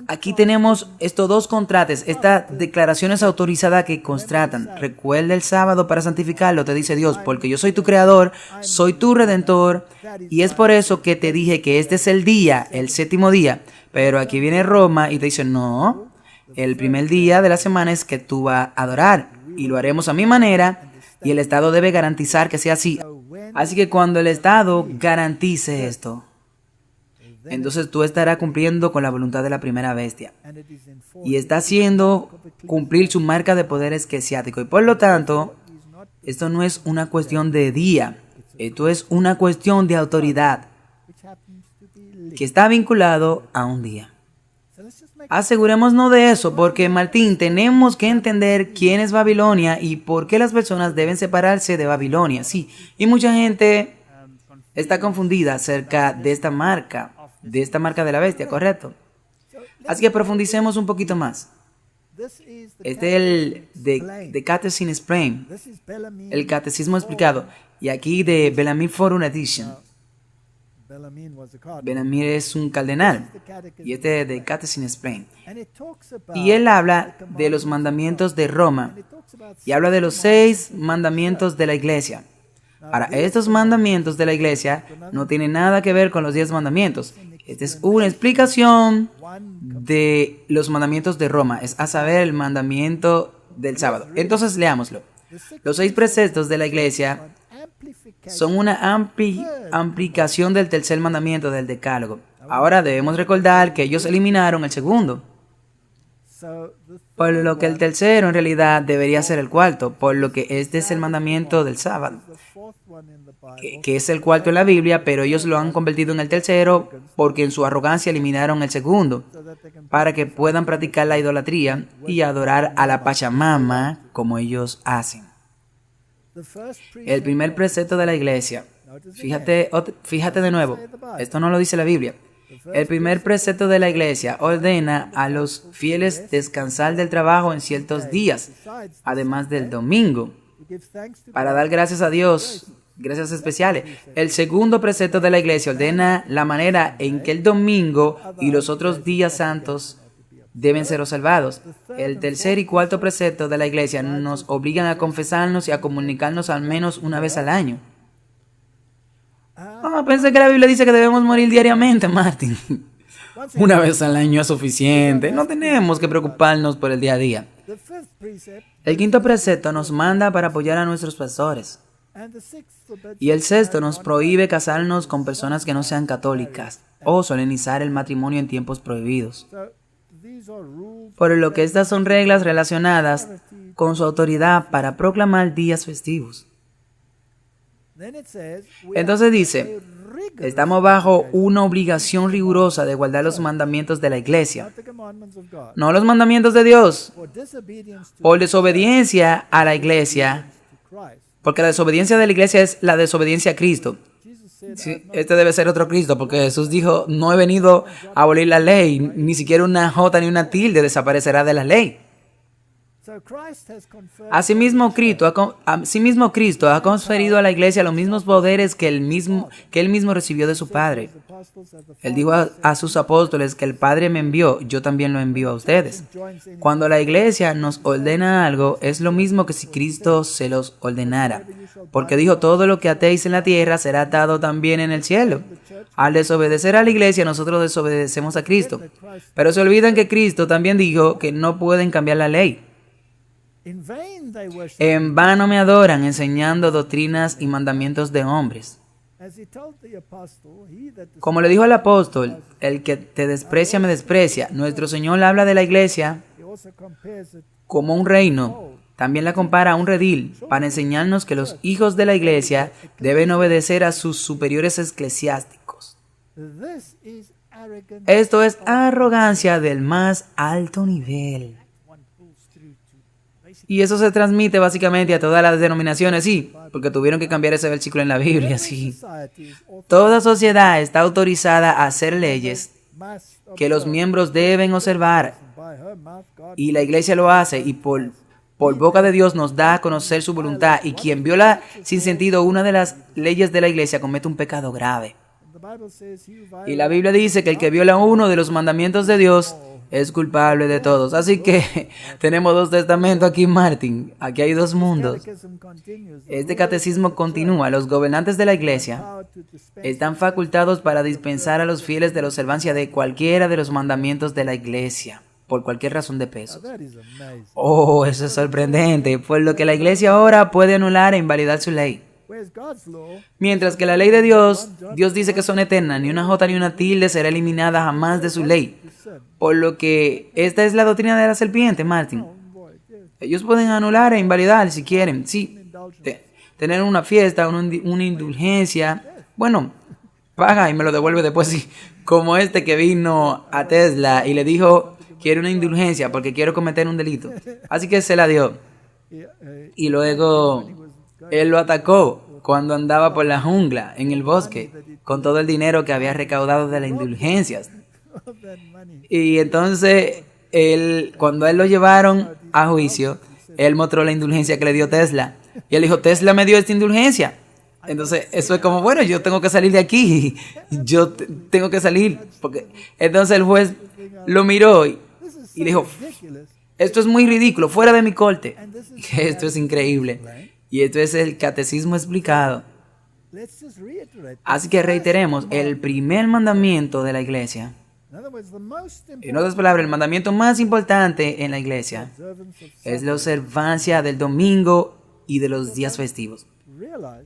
Aquí tenemos estos dos contrastes, estas declaraciones autorizadas que contrastan. Recuerda el sábado para santificarlo, te dice Dios, porque yo soy tu creador, soy tu redentor, y es por eso que te dije que este es el día, el séptimo día. Pero aquí viene Roma y te dice, no, el primer día de la semana es que tú vas a adorar. y lo haremos a mi manera, y el Estado debe garantizar que sea así. Así que cuando el Estado garantice esto, entonces tú estarás cumpliendo con la voluntad de la primera bestia. Y está haciendo cumplir su marca de poder esqueciático. Y por lo tanto, esto no es una cuestión de día. Esto es una cuestión de autoridad que está vinculado a un día. Asegurémonos de eso, porque Martín, tenemos que entender quién es Babilonia y por qué las personas deben separarse de Babilonia. Sí, y mucha gente está confundida acerca de esta marca de la bestia, ¿correcto? Así que profundicemos un poquito más. Este es el de Catechism Explained, el catecismo explicado, y aquí de Bellarmine Forum Edition. Bellarmine es un cardenal, y este de Catechism Explained. Y él habla de los mandamientos de Roma, y habla de los 6 mandamientos de la iglesia. Ahora, estos mandamientos de la iglesia no tienen nada que ver con los 10 mandamientos. Esta es una explicación de los mandamientos de Roma, es a saber, el mandamiento del sábado. Entonces, leámoslo. Los 6 preceptos de la iglesia son una ampliación del tercer mandamiento del Decálogo. Ahora debemos recordar que ellos eliminaron el segundo, por lo que el tercero en realidad debería ser el cuarto, por lo que este es el mandamiento del sábado, que es el cuarto en la Biblia, pero ellos lo han convertido en el tercero porque en su arrogancia eliminaron el segundo, para que puedan practicar la idolatría y adorar a la Pachamama como ellos hacen. El primer precepto de la iglesia, fíjate de nuevo, esto no lo dice la Biblia. El primer precepto de la iglesia ordena a los fieles descansar del trabajo en ciertos días, además del domingo, para dar gracias a Dios, gracias especiales. El segundo precepto de la iglesia ordena la manera en que el domingo y los otros días santos deben ser observados. El tercer y cuarto precepto de la iglesia nos obligan a confesarnos y a comunicarnos al menos una vez al año. Pensé que la Biblia dice que debemos morir diariamente, Martín. Una vez al año es suficiente. No tenemos que preocuparnos por el día a día. El quinto precepto nos manda para apoyar a nuestros pastores. Y el sexto nos prohíbe casarnos con personas que no sean católicas o solemnizar el matrimonio en tiempos prohibidos. Por lo que estas son reglas relacionadas con su autoridad para proclamar días festivos. Entonces dice, estamos bajo una obligación rigurosa de guardar los mandamientos de la iglesia, no los mandamientos de Dios, por desobediencia a la iglesia, porque la desobediencia de la iglesia es la desobediencia a Cristo. Sí, este debe ser otro Cristo, porque Jesús dijo, no he venido a abolir la ley, ni siquiera una jota ni una tilde desaparecerá de la ley. Asimismo, Cristo ha conferido a la iglesia los mismos poderes que él mismo recibió de su Padre. Él dijo a sus apóstoles que el Padre me envió, yo también lo envío a ustedes. Cuando la iglesia nos ordena algo, es lo mismo que si Cristo se los ordenara. Porque dijo, todo lo que atéis en la tierra será atado también en el cielo. Al desobedecer a la iglesia, nosotros desobedecemos a Cristo. Pero se olvidan que Cristo también dijo que no pueden cambiar la ley. En vano me adoran, enseñando doctrinas y mandamientos de hombres. Como le dijo al apóstol, el que te desprecia me desprecia. Nuestro Señor habla de la iglesia como un reino. También la compara a un redil para enseñarnos que los hijos de la iglesia deben obedecer a sus superiores eclesiásticos. Esto es arrogancia del más alto nivel. Y eso se transmite básicamente a todas las denominaciones, sí, porque tuvieron que cambiar ese versículo en la Biblia, sí. Toda sociedad está autorizada a hacer leyes que los miembros deben observar, y la iglesia lo hace, y por boca de Dios nos da a conocer su voluntad, y quien viola sin sentido una de las leyes de la iglesia comete un pecado grave. Y la Biblia dice que el que viola uno de los mandamientos de Dios es culpable de todos. Así que tenemos dos testamentos aquí, Martín. Aquí hay dos mundos. Este catecismo continúa. Los gobernantes de la iglesia están facultados para dispensar a los fieles de la observancia de cualquiera de los mandamientos de la iglesia. por cualquier razón de pesos. Oh, eso es sorprendente, por lo que la iglesia ahora puede anular e invalidar su ley. Mientras que la ley de Dios dice que son eternas, ni una jota ni una tilde será eliminada jamás de su ley. Por lo que esta es la doctrina de la serpiente, Martin. Ellos pueden anular e invalidar si quieren, sí. Tener una fiesta, una indulgencia, bueno, paga y me lo devuelve después, sí. Como este que vino a Tesla y le dijo, quiero una indulgencia porque quiero cometer un delito. Así que se la dio. Y luego él lo atacó cuando andaba por la jungla, en el bosque, con todo el dinero que había recaudado de las indulgencias. Y entonces, cuando él lo llevaron a juicio, él mostró la indulgencia que le dio Tesla. Y él dijo, Tesla me dio esta indulgencia. Entonces, eso es como, bueno, yo tengo que salir de aquí. Yo tengo que salir. Entonces el juez lo miró y le dijo, esto es muy ridículo, fuera de mi corte. Esto es increíble. Y esto es el catecismo explicado. Así que reiteremos, el primer mandamiento de la iglesia, en otras palabras, el mandamiento más importante en la iglesia es la observancia del domingo y de los días festivos.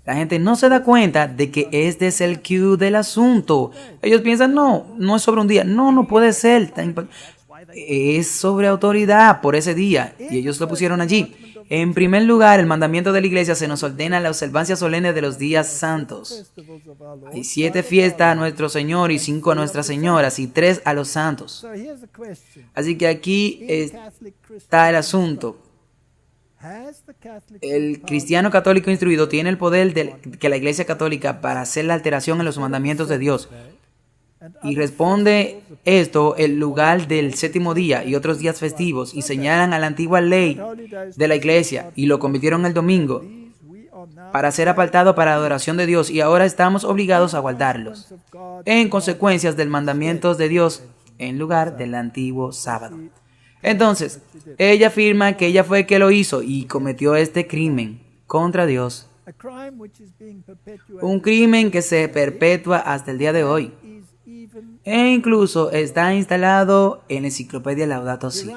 La gente no se da cuenta de que este es el cue del asunto. Ellos piensan, no es sobre un día. No puede ser. Es sobre autoridad por ese día. Y ellos lo pusieron allí. En primer lugar, el mandamiento de la iglesia se nos ordena la observancia solemne de los días santos. Hay 7 fiestas a nuestro Señor y 5 a Nuestra Señora y 3 a los santos. Así que aquí está el asunto. El cristiano católico instruido tiene el poder que la iglesia católica para hacer la alteración en los mandamientos de Dios. Y responde esto el lugar del séptimo día y otros días festivos y señalan a la antigua ley de la iglesia y lo convirtieron en el domingo para ser apartado para la adoración de Dios y ahora estamos obligados a guardarlos en consecuencias del mandamiento de Dios en lugar del antiguo sábado. Entonces, ella afirma que ella fue que lo hizo y cometió este crimen contra Dios. Un crimen que se perpetúa hasta el día de hoy. E incluso está instalado en la enciclopedia Laudato Si.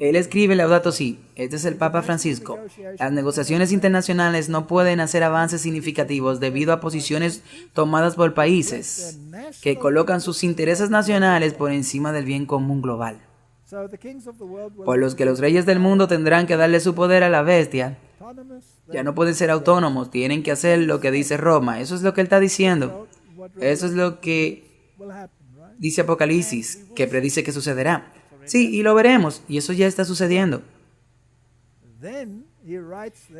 Él escribe Laudato Si. Este es el Papa Francisco. Las negociaciones internacionales no pueden hacer avances significativos debido a posiciones tomadas por países que colocan sus intereses nacionales por encima del bien común global. Por los que los reyes del mundo tendrán que darle su poder a la bestia. Ya no pueden ser autónomos, tienen que hacer lo que dice Roma. Eso es lo que él está diciendo. Eso es lo que dice Apocalipsis, que predice que sucederá. Sí, y lo veremos, y eso ya está sucediendo.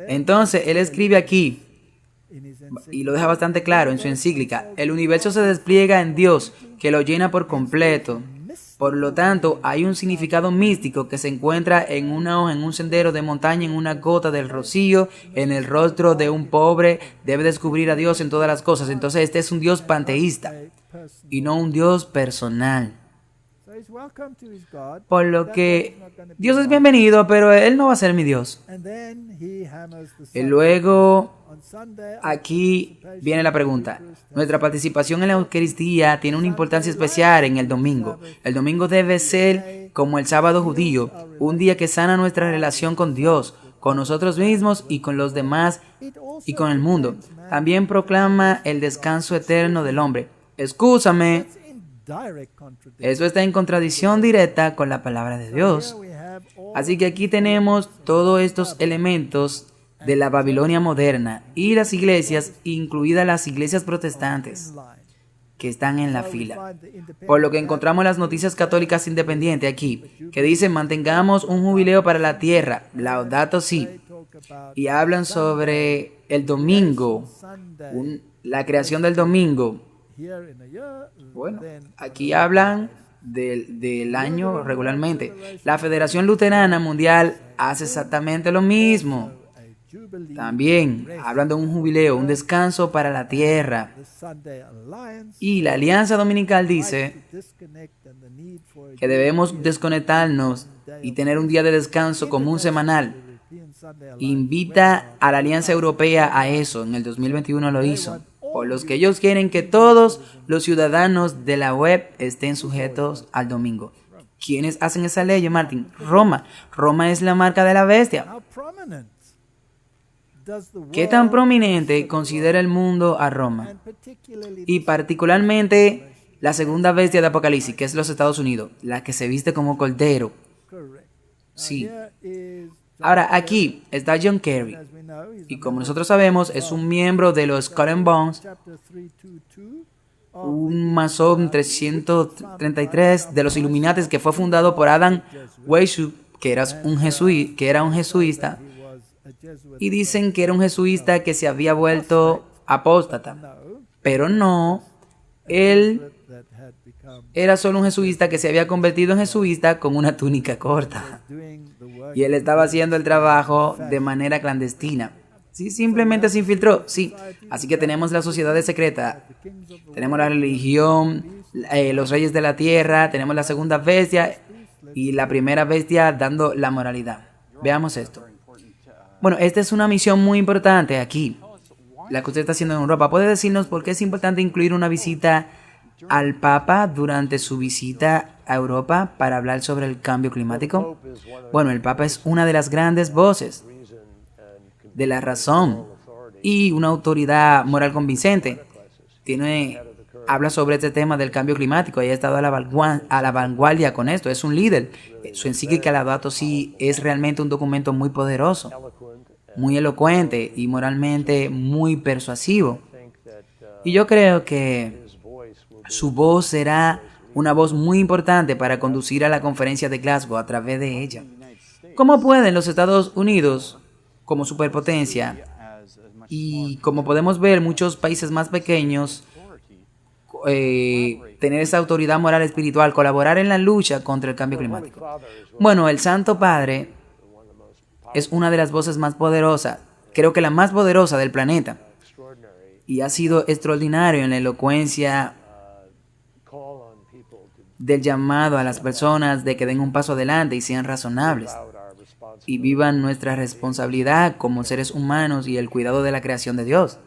Entonces, él escribe aquí, y lo deja bastante claro en su encíclica, el universo se despliega en Dios, que lo llena por completo. Por lo tanto, hay un significado místico que se encuentra en una hoja, en un sendero de montaña, en una gota del rocío, en el rostro de un pobre. Debe descubrir a Dios en todas las cosas. Entonces, este es un Dios panteísta y no un Dios personal. Por lo que Dios es bienvenido, pero Él no va a ser mi Dios. Y luego, aquí viene la pregunta. Nuestra participación en la Eucaristía tiene una importancia especial en el domingo. El domingo debe ser como el sábado judío, un día que sana nuestra relación con Dios, con nosotros mismos y con los demás y con el mundo. También proclama el descanso eterno del hombre. Escúchame. Eso está en contradicción directa con la palabra de Dios. Así que aquí tenemos todos estos elementos de la Babilonia moderna y las iglesias, incluidas las iglesias protestantes, que están en la fila. Por lo que encontramos las noticias católicas independientes aquí, que dicen mantengamos un jubileo para la tierra, Laudato Si, y hablan sobre el domingo, la creación del domingo. Bueno, aquí hablan del año regularmente. La Federación Luterana Mundial hace exactamente lo mismo. También hablan de un jubileo, un descanso para la tierra. Y la Alianza Dominical dice que debemos desconectarnos y tener un día de descanso común semanal. Invita a la Alianza Europea a eso. En el 2021 lo hizo. Por los que ellos quieren que todos los ciudadanos de la web estén sujetos al domingo. ¿Quiénes hacen esa ley, Martin? Roma. Roma es la marca de la bestia. ¿Qué tan prominente considera el mundo a Roma? Y particularmente la segunda bestia de Apocalipsis, que es los Estados Unidos, la que se viste como cordero. Sí. Ahora, aquí está John Kerry. Y como nosotros sabemos, es un miembro de los Skull and Bones, un masón 333 de los Illuminates que fue fundado por Adam Weishaupt, que era un jesuita. Y dicen que era un jesuita que se había vuelto apóstata. Pero no, él era solo un jesuita que se había convertido en jesuita con una túnica corta. Y él estaba haciendo el trabajo de manera clandestina. Sí, simplemente se infiltró, sí. Así que tenemos la sociedad secreta, tenemos la religión, los reyes de la tierra, tenemos la segunda bestia y la primera bestia dando la moralidad. Veamos esto. Bueno, esta es una misión muy importante aquí, la que usted está haciendo en Europa. ¿Puede decirnos por qué es importante incluir una visita al Papa durante su visita a Europa para hablar sobre el cambio climático? Bueno, el Papa es una de las grandes voces de la razón y una autoridad moral convincente. Habla sobre este tema del cambio climático y ha estado a la vanguardia con esto. Es un líder. Su encíclica Laudato Si es realmente un documento muy poderoso, muy elocuente y moralmente muy persuasivo. Y yo creo que su voz será una voz muy importante para conducir a la conferencia de Glasgow a través de ella. ¿Cómo pueden los Estados Unidos, como superpotencia, y como podemos ver muchos países más pequeños, tener esa autoridad moral espiritual, colaborar en la lucha contra el cambio climático? Bueno, el Santo Padre es una de las voces más poderosas, creo que la más poderosa del planeta, y ha sido extraordinario en la elocuencia del llamado a las personas de que den un paso adelante y sean razonables y vivan nuestra responsabilidad como seres humanos y el cuidado de la creación de Dios.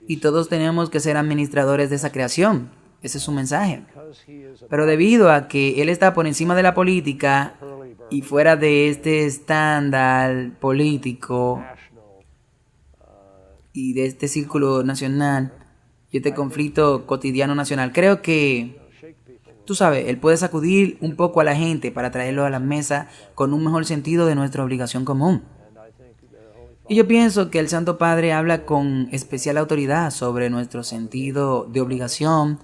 Y todos tenemos que ser administradores de esa creación. Ese es su mensaje. Pero debido a que Él está por encima de la política y fuera de este estándar político y de este círculo nacional y este conflicto cotidiano nacional, creo que, tú sabes, Él puede sacudir un poco a la gente para traerlo a la mesa con un mejor sentido de nuestra obligación común. Y yo pienso que el Santo Padre habla con especial autoridad sobre nuestro sentido de obligación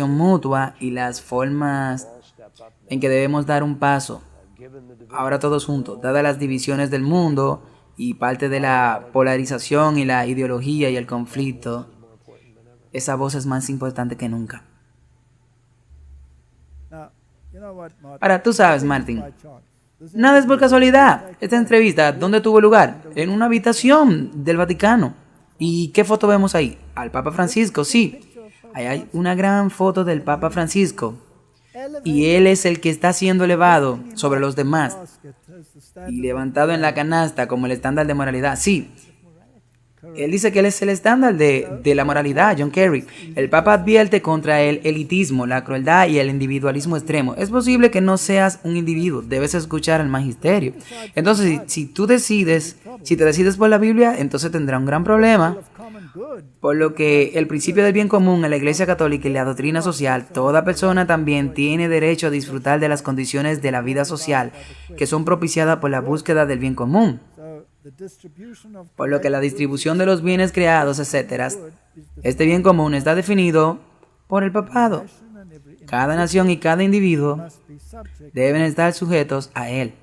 mutua y las formas en que debemos dar un paso. Ahora todos juntos, dadas las divisiones del mundo y parte de la polarización y la ideología y el conflicto, esa voz es más importante que nunca. Ahora, tú sabes, Martin, nada es por casualidad. Esta entrevista, ¿dónde tuvo lugar? En una habitación del Vaticano. ¿Y qué foto vemos ahí? Al Papa Francisco, sí. Ahí hay una gran foto del Papa Francisco. Y él es el que está siendo elevado sobre los demás y levantado en la canasta como el estándar de moralidad. Sí. Él dice que él es el estándar de la moralidad, John Kerry. El Papa advierte contra el elitismo, la crueldad y el individualismo extremo. Es posible que no seas un individuo, debes escuchar al magisterio. Entonces, si te decides por la Biblia, entonces tendrá un gran problema. Por lo que el principio del bien común en la Iglesia Católica y la doctrina social, toda persona también tiene derecho a disfrutar de las condiciones de la vida social que son propiciadas por la búsqueda del bien común. Por lo que la distribución de los bienes creados, etc., este bien común está definido por el papado. Cada nación y cada individuo deben estar sujetos a él.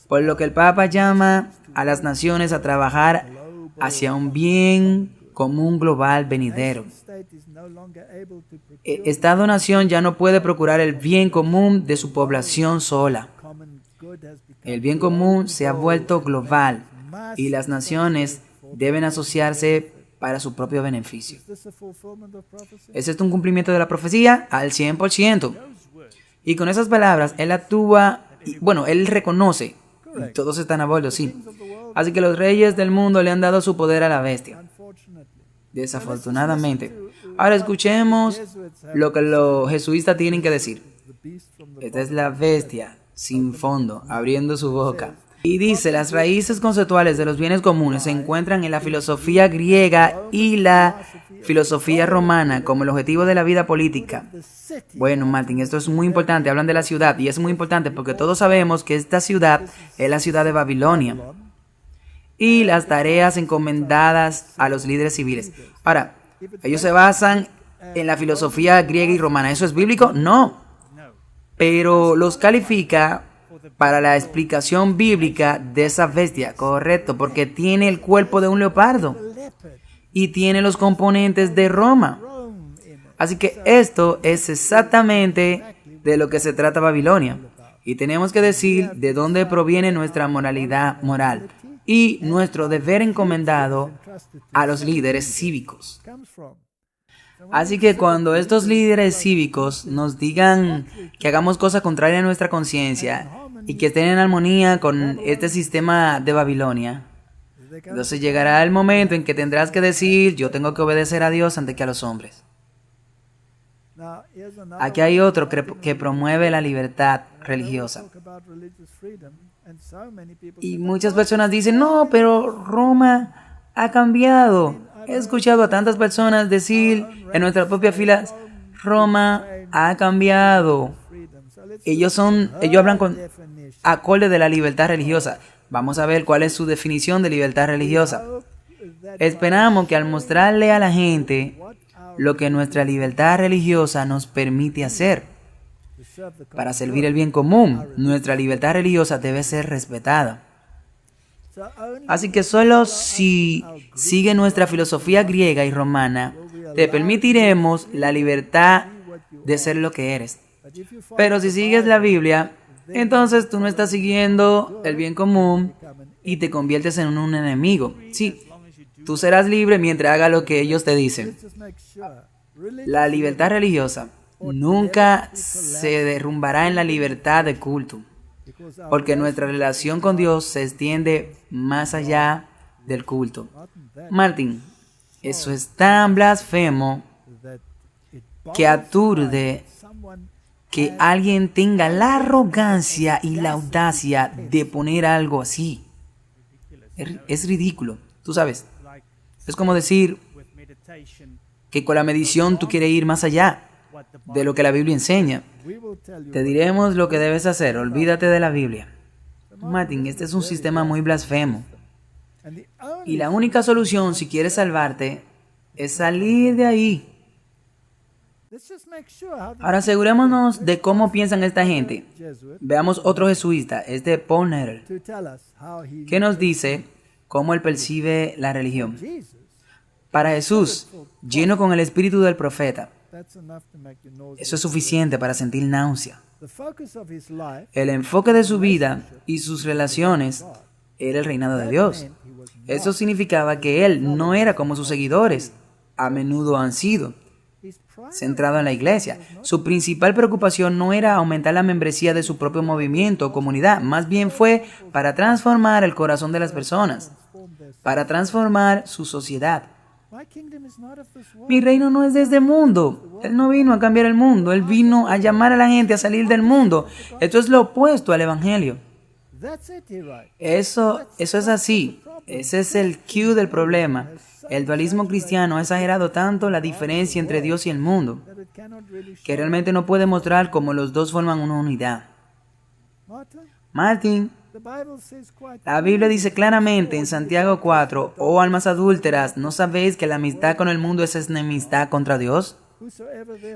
Por lo que el Papa llama a las naciones a trabajar hacia un bien común global venidero. Estado-nación ya no puede procurar el bien común de su población sola. El bien común se ha vuelto global y las naciones deben asociarse para su propio beneficio. ¿Es esto un cumplimiento de la profecía? Al 100%. Y con esas palabras, él actúa, él reconoce, y todos están a bordo, sí. Así que los reyes del mundo le han dado su poder a la bestia. Desafortunadamente. Ahora escuchemos lo que los jesuitas tienen que decir. Esta es la bestia sin fondo, abriendo su boca. Y dice, las raíces conceptuales de los bienes comunes se encuentran en la filosofía griega y la filosofía romana como el objetivo de la vida política. Bueno, Martín, esto es muy importante. Hablan de la ciudad y es muy importante porque todos sabemos que esta ciudad es la ciudad de Babilonia y las tareas encomendadas a los líderes civiles. Ahora, ellos se basan en la filosofía griega y romana. ¿Eso es bíblico? No. Pero los califica para la explicación bíblica de esa bestia, correcto, porque tiene el cuerpo de un leopardo y tiene los componentes de Roma. Así que esto es exactamente de lo que se trata Babilonia. Y tenemos que decir de dónde proviene nuestra moralidad moral y nuestro deber encomendado a los líderes cívicos. Así que cuando estos líderes cívicos nos digan que hagamos cosas contrarias a nuestra conciencia y que estén en armonía con este sistema de Babilonia, entonces llegará el momento en que tendrás que decir, yo tengo que obedecer a Dios antes que a los hombres. Aquí hay otro que promueve la libertad religiosa. Y muchas personas dicen, no, pero Roma ha cambiado. He escuchado a tantas personas decir en nuestras propias filas, Roma ha cambiado. Ellos hablan con acorde de la libertad religiosa. Vamos a ver cuál es su definición de libertad religiosa. Esperamos que al mostrarle a la gente lo que nuestra libertad religiosa nos permite hacer para servir el bien común, nuestra libertad religiosa debe ser respetada. Así que solo si sigue nuestra filosofía griega y romana, te permitiremos la libertad de ser lo que eres. Pero si sigues la Biblia, entonces tú no estás siguiendo el bien común y te conviertes en un enemigo. Sí, tú serás libre mientras hagas lo que ellos te dicen. La libertad religiosa nunca se derrumbará en la libertad de culto, porque nuestra relación con Dios se extiende más allá del culto. Martín, eso es tan blasfemo que aturde que alguien tenga la arrogancia y la audacia de poner algo así. Es ridículo, tú sabes. Es como decir que con la medición tú quieres ir más allá de lo que la Biblia enseña. Te diremos lo que debes hacer, olvídate de la Biblia. Martín, este es un sistema muy blasfemo. Y la única solución si quieres salvarte es salir de ahí. Ahora asegurémonos de cómo piensan esta gente. Veamos otro jesuita, Paul Nettle, que nos dice cómo él percibe la religión. Para Jesús, lleno con el espíritu del profeta, eso es suficiente para sentir náusea. El enfoque de su vida y sus relaciones era el reinado de Dios. Eso significaba que él no era como sus seguidores a menudo han sido, centrado en la iglesia. Su principal preocupación no era aumentar la membresía de su propio movimiento o comunidad, más bien fue para transformar el corazón de las personas, para transformar su sociedad. Mi reino no es de este mundo. Él no vino a cambiar el mundo, él vino a llamar a la gente a salir del mundo. Esto es lo opuesto al evangelio. Eso es así. Ese es el cue del problema. El dualismo cristiano ha exagerado tanto la diferencia entre Dios y el mundo, que realmente no puede mostrar cómo los dos forman una unidad. Martín, la Biblia dice claramente en Santiago 4, oh almas adúlteras, ¿no sabéis que la amistad con el mundo es enemistad contra Dios?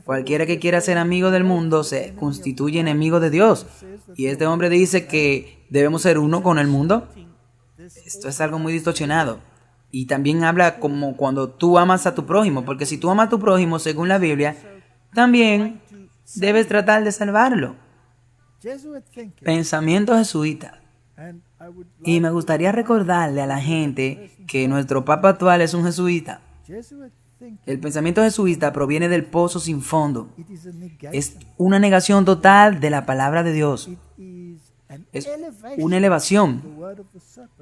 Cualquiera que quiera ser amigo del mundo se constituye enemigo de Dios. Y este hombre dice que debemos ser uno con el mundo. Esto es algo muy distorsionado. Y también habla como cuando tú amas a tu prójimo, porque si tú amas a tu prójimo, según la Biblia, también debes tratar de salvarlo. Pensamiento jesuita. Y me gustaría recordarle a la gente que nuestro Papa actual es un jesuita. El pensamiento jesuita proviene del pozo sin fondo. Es una negación total de la palabra de Dios. Es una elevación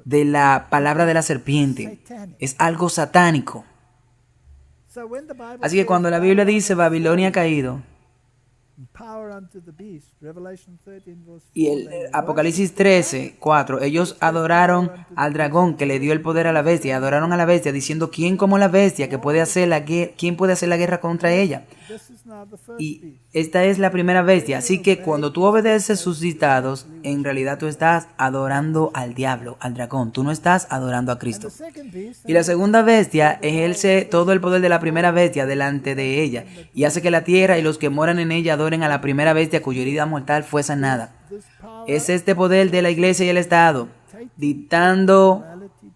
de la palabra de la serpiente. Es algo satánico. Así que cuando la Biblia dice Babilonia ha caído, y el Apocalipsis 13, 4, ellos adoraron al dragón que le dio el poder a la bestia, adoraron a la bestia diciendo, ¿quién como la bestia que puede hacer quién puede hacer la guerra contra ella? Y esta es la primera bestia, así que cuando tú obedeces sus dictados, en realidad tú estás adorando al diablo, al dragón, tú no estás adorando a Cristo. Y la segunda bestia ejerce todo el poder de la primera bestia delante de ella, y hace que la tierra y los que moran en ella adoren a la primera bestia cuya herida mortal fue sanada. Es este poder de la iglesia y el Estado, dictando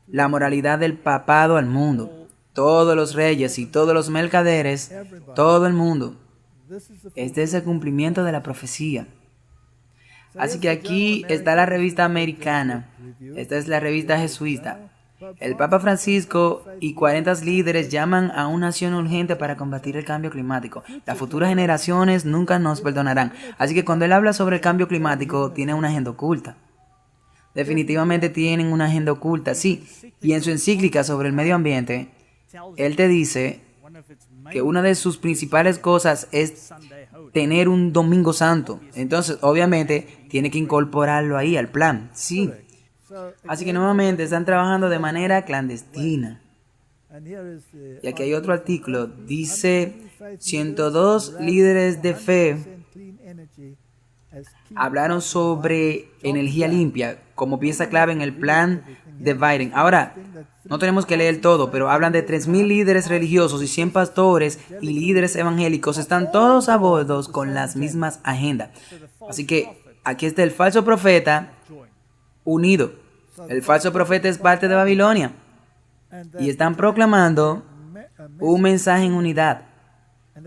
la moralidad del papado al mundo. Todos los reyes y todos los mercaderes, todo el mundo. Este es el cumplimiento de la profecía. Así que aquí está la revista americana. Esta es la revista jesuita. El Papa Francisco y 40 líderes llaman a una acción urgente para combatir el cambio climático. Las futuras generaciones nunca nos perdonarán. Así que cuando él habla sobre el cambio climático, tiene una agenda oculta. Definitivamente tienen una agenda oculta, sí. Y en su encíclica sobre el medio ambiente, él te dice que una de sus principales cosas es tener un domingo santo. Entonces, obviamente, tiene que incorporarlo ahí al plan. Sí. Así que nuevamente están trabajando de manera clandestina. Y aquí hay otro artículo. Dice 102 líderes de fe hablaron sobre energía limpia como pieza clave en el plan de Biden. Ahora, no tenemos que leer todo, pero hablan de 3,000 líderes religiosos y 100 pastores y líderes evangélicos. Están todos a bordo con las mismas agendas. Así que aquí está el falso profeta unido. El falso profeta es parte de Babilonia. Y están proclamando un mensaje en unidad.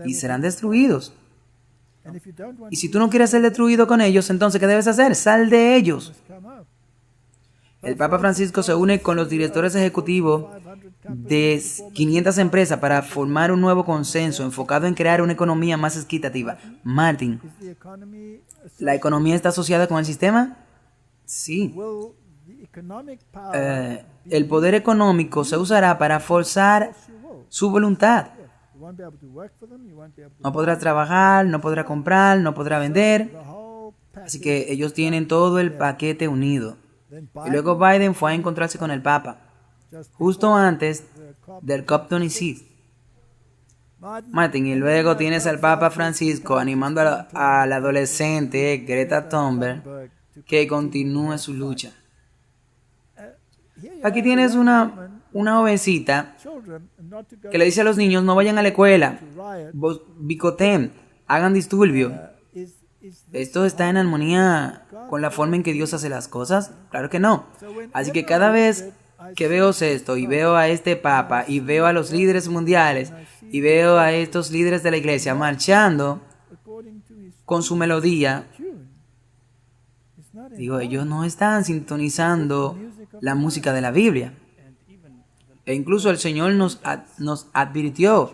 Y serán destruidos. Y si tú no quieres ser destruido con ellos, entonces ¿qué debes hacer? Sal de ellos. El Papa Francisco se une con los directores ejecutivos de 500 empresas para formar un nuevo consenso enfocado en crear una economía más equitativa. Martin, ¿la economía está asociada con el sistema? Sí. El poder económico se usará para forzar su voluntad. No podrá trabajar, no podrá comprar, no podrá vender. Así que ellos tienen todo el paquete unido. Y luego Biden fue a encontrarse con el Papa, justo antes del COP26. Martin, y luego tienes al Papa Francisco animando a la adolescente Greta Thunberg que continúe su lucha. Aquí tienes una jovencita que le dice a los niños, no vayan a la escuela, bicoteen, hagan disturbio. ¿Esto está en armonía con la forma en que Dios hace las cosas? Claro que no. Así que cada vez que veo esto y veo a este Papa y veo a los líderes mundiales y veo a estos líderes de la iglesia marchando con su melodía, digo, ellos no están sintonizando la música de la Biblia. E incluso el Señor nos advirtió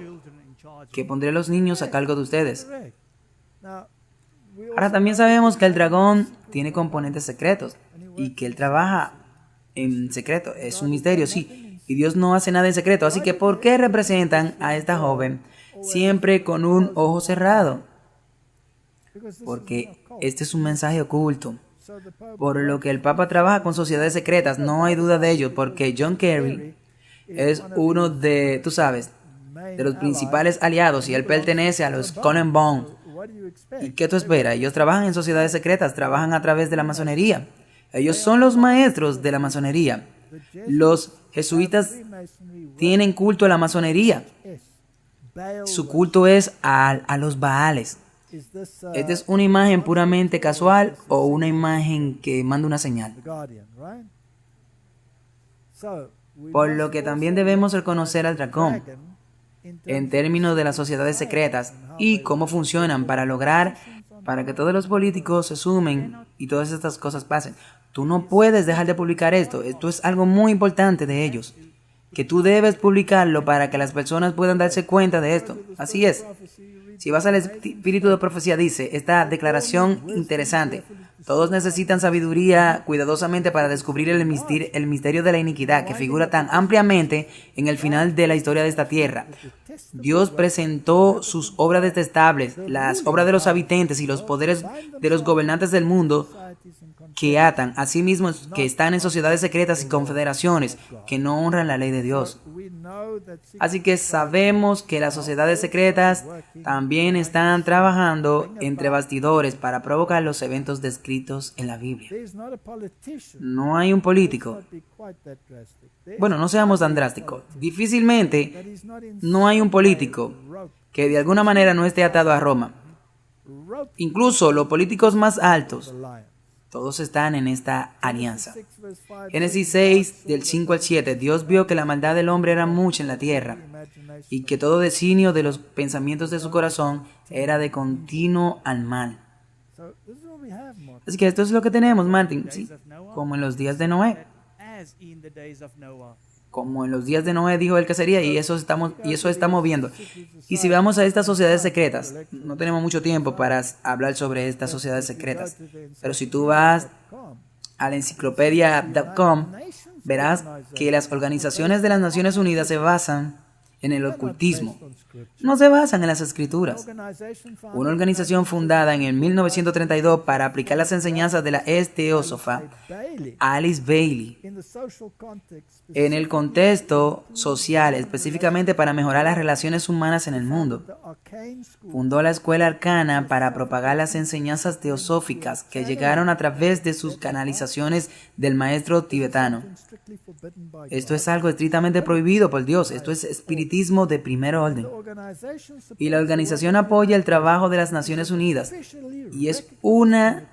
que pondré a los niños a cargo de ustedes. Ahora también sabemos que el dragón tiene componentes secretos y que él trabaja en secreto. Es un misterio, sí. Y Dios no hace nada en secreto. Así que ¿por qué representan a esta joven siempre con un ojo cerrado? Porque este es un mensaje oculto. Por lo que el Papa trabaja con sociedades secretas, no hay duda de ello, porque John Kerry es uno de, tú sabes, de los principales aliados y él pertenece a los Skull and Bones. ¿Y qué tú esperas? Ellos trabajan en sociedades secretas, trabajan a través de la masonería. Ellos son los maestros de la masonería. Los jesuitas tienen culto a la masonería. Su culto es a los Baales. ¿Esta es una imagen puramente casual o una imagen que manda una señal? Por lo que también debemos reconocer al dragón en términos de las sociedades secretas y cómo funcionan para que todos los políticos se sumen y todas estas cosas pasen. Tú no puedes dejar de publicar esto. Esto es algo muy importante de ellos, que tú debes publicarlo para que las personas puedan darse cuenta de esto. Así es. Si vas al espíritu de profecía, dice esta declaración interesante. Todos necesitan sabiduría cuidadosamente para descubrir el misterio de la iniquidad que figura tan ampliamente en el final de la historia de esta tierra. Dios presentó sus obras detestables, las obras de los habitantes y los poderes de los gobernantes del mundo que atan a sí mismos, que están en sociedades secretas y confederaciones que no honran la ley de Dios. Así que sabemos que las sociedades secretas también están trabajando entre bastidores para provocar los eventos descritos en la Biblia. No hay un político. Bueno, no seamos tan drásticos. Difícilmente no hay un político que de alguna manera no esté atado a Roma. Incluso los políticos más altos, todos están en esta alianza. Génesis 6, del 5 al 7. Dios vio que la maldad del hombre era mucha en la tierra y que todo designio de los pensamientos de su corazón era de continuo al mal. Así que esto es lo que tenemos, Martin, ¿sí? Como en los días de Noé. Como en los días de Noé dijo él que sería, y eso estamos viendo. Y si vamos a estas sociedades secretas, no tenemos mucho tiempo para hablar sobre estas sociedades secretas, pero si tú vas a la enciclopedia.com, verás que las organizaciones de las Naciones Unidas se basan en el ocultismo. No se basan en las escrituras. Una organización fundada en el 1932 para aplicar las enseñanzas de la teósofa Alice Bailey en el contexto social, específicamente para mejorar las relaciones humanas en el mundo. Fundó la Escuela Arcana para propagar las enseñanzas teosóficas que llegaron a través de sus canalizaciones del maestro tibetano. Esto es algo estrictamente prohibido por Dios. Esto es espiritismo de primer orden. Y la organización apoya el trabajo de las Naciones Unidas y es una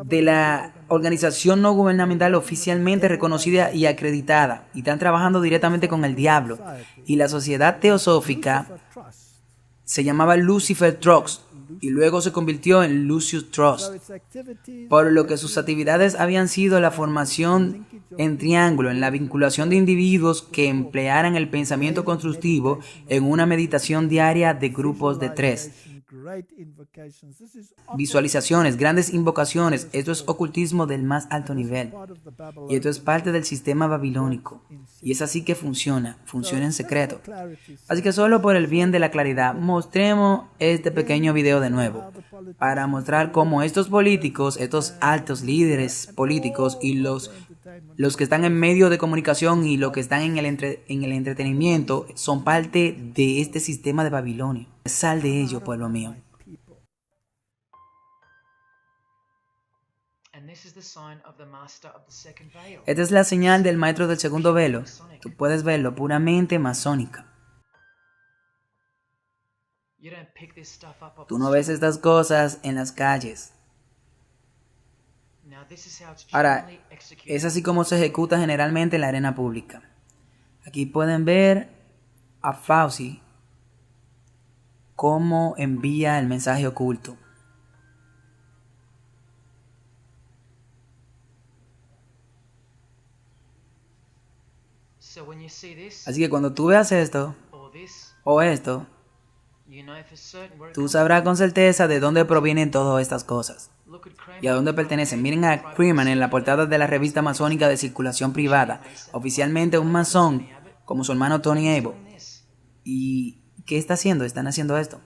de la organización no gubernamental oficialmente reconocida y acreditada, y están trabajando directamente con el diablo. Y la sociedad teosófica se llamaba Lucifer Trust y luego se convirtió en Lucius Trust, por lo que sus actividades habían sido la formación en triángulo, en la vinculación de individuos que emplearan el pensamiento constructivo en una meditación diaria de grupos de 3. Visualizaciones, grandes invocaciones. Esto es ocultismo del más alto nivel. Y esto es parte del sistema babilónico. Y es así que funciona en secreto. Así que solo por el bien de la claridad, mostremos este pequeño video de nuevo, para mostrar cómo estos políticos, estos altos líderes políticos y los que están en medio de comunicación y los que están en el entretenimiento son parte de este sistema de Babilonia. Sal de ello, pueblo mío. Esta es la señal del maestro del segundo velo. Tú puedes verlo, puramente masónica. Tú no ves estas cosas en las calles. Ahora, es así como se ejecuta generalmente en la arena pública. Aquí pueden ver a Fauci cómo envía el mensaje oculto. Así que cuando tú veas esto o esto, tú sabrás con certeza de dónde provienen todas estas cosas y a dónde pertenecen. Miren a Kreeman en la portada de la revista masónica de circulación privada, oficialmente un masón como su hermano Tony Abel. ¿Y qué está haciendo? Están haciendo esto.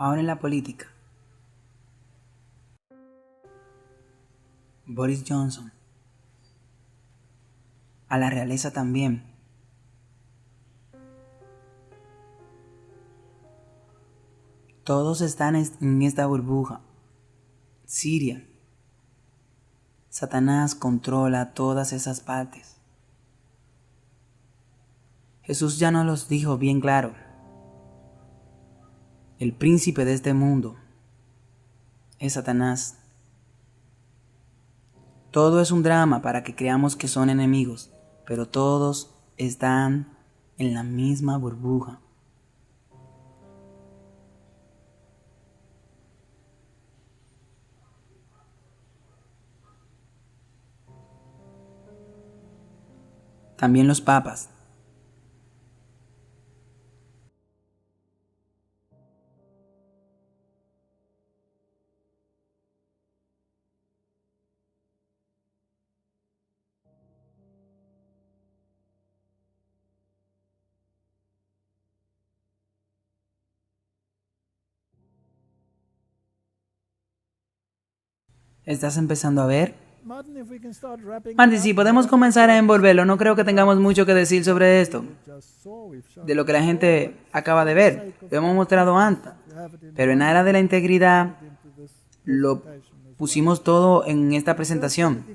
Ahora en la política. Boris Johnson. A la realeza también. Todos están en esta burbuja. Siria. Satanás controla todas esas partes. Jesús ya nos los dijo bien claro. El príncipe de este mundo es Satanás. Todo es un drama para que creamos que son enemigos, pero todos están en la misma burbuja. También los papas. ¿Estás empezando a ver? Marty, si podemos comenzar a envolverlo, no creo que tengamos mucho que decir sobre esto. De lo que la gente acaba de ver, lo hemos mostrado antes. Pero en la era de la integridad, lo pusimos todo en esta presentación.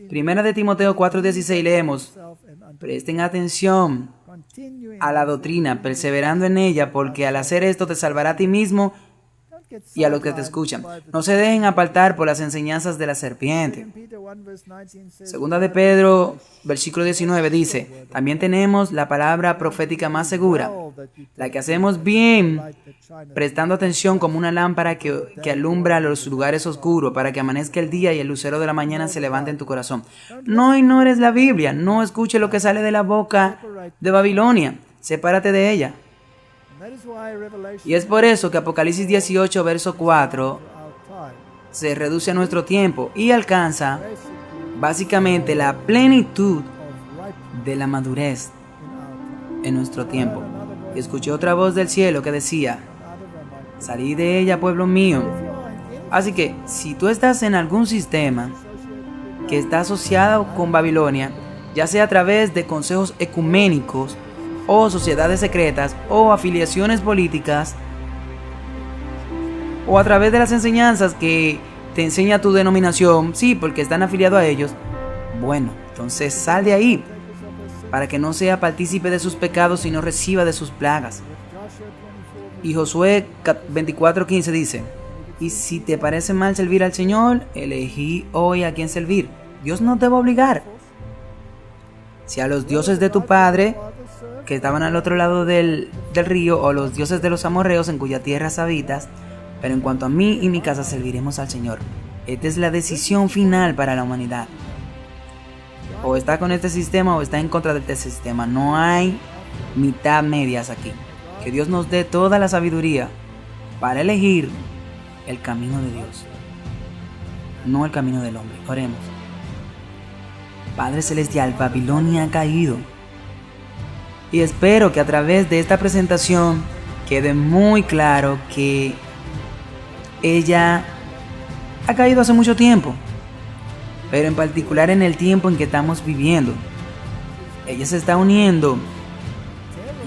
Primera de Timoteo 4:16 leemos: presten atención a la doctrina, perseverando en ella, porque al hacer esto te salvará a ti mismo y a los que te escuchan. No se dejen apartar por las enseñanzas de la serpiente. Segunda de Pedro, versículo 19 dice: también tenemos la palabra profética más segura, la que hacemos bien, prestando atención como una lámpara que alumbra los lugares oscuros, para que amanezca el día y el lucero de la mañana se levante en tu corazón. No ignores la Biblia, no escuche lo que sale de la boca de Babilonia, sepárate de ella. Y es por eso que Apocalipsis 18, verso 4, se reduce a nuestro tiempo y alcanza básicamente la plenitud de la madurez en nuestro tiempo. Y escuché otra voz del cielo que decía: salid de ella, pueblo mío. Así que, si tú estás en algún sistema que está asociado con Babilonia, ya sea a través de consejos ecuménicos, o sociedades secretas, o afiliaciones políticas, o a través de las enseñanzas que te enseña tu denominación, sí, porque están afiliados a ellos, bueno, entonces sal de ahí, para que no sea partícipe de sus pecados, sino reciba de sus plagas. Y Josué 24:15 dice: y si te parece mal servir al Señor, elegí hoy a quién servir. Dios no te va a obligar. Si a los dioses de tu padre, que estaban al otro lado del río, o los dioses de los amorreos en cuya tierra habitas, pero en cuanto a mí y mi casa serviremos al Señor. Esta es la decisión final para la humanidad. O está con este sistema o está en contra de este sistema. No hay mitad medias aquí. Que Dios nos dé toda la sabiduría para elegir el camino de Dios, no el camino del hombre. Oremos. Padre Celestial, Babilonia ha caído. Y espero que a través de esta presentación quede muy claro que ella ha caído hace mucho tiempo, pero en particular en el tiempo en que estamos viviendo. Ella se está uniendo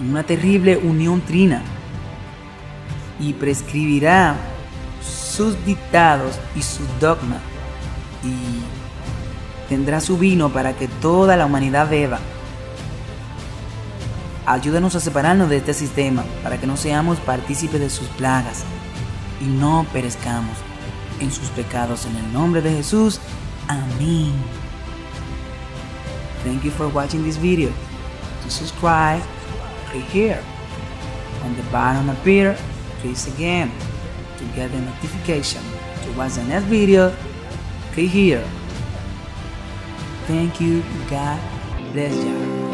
en una terrible unión trina y prescribirá sus dictados y su dogma, y tendrá su vino para que toda la humanidad beba. Ayúdanos a separarnos de este sistema para que no seamos partícipes de sus plagas y no perezcamos en sus pecados. En el nombre de Jesús. Amén. Thank you for watching this video. To subscribe, click here. On the bottom appear, click again. To get the notification to watch the next video, click here. Thank you. God bless you.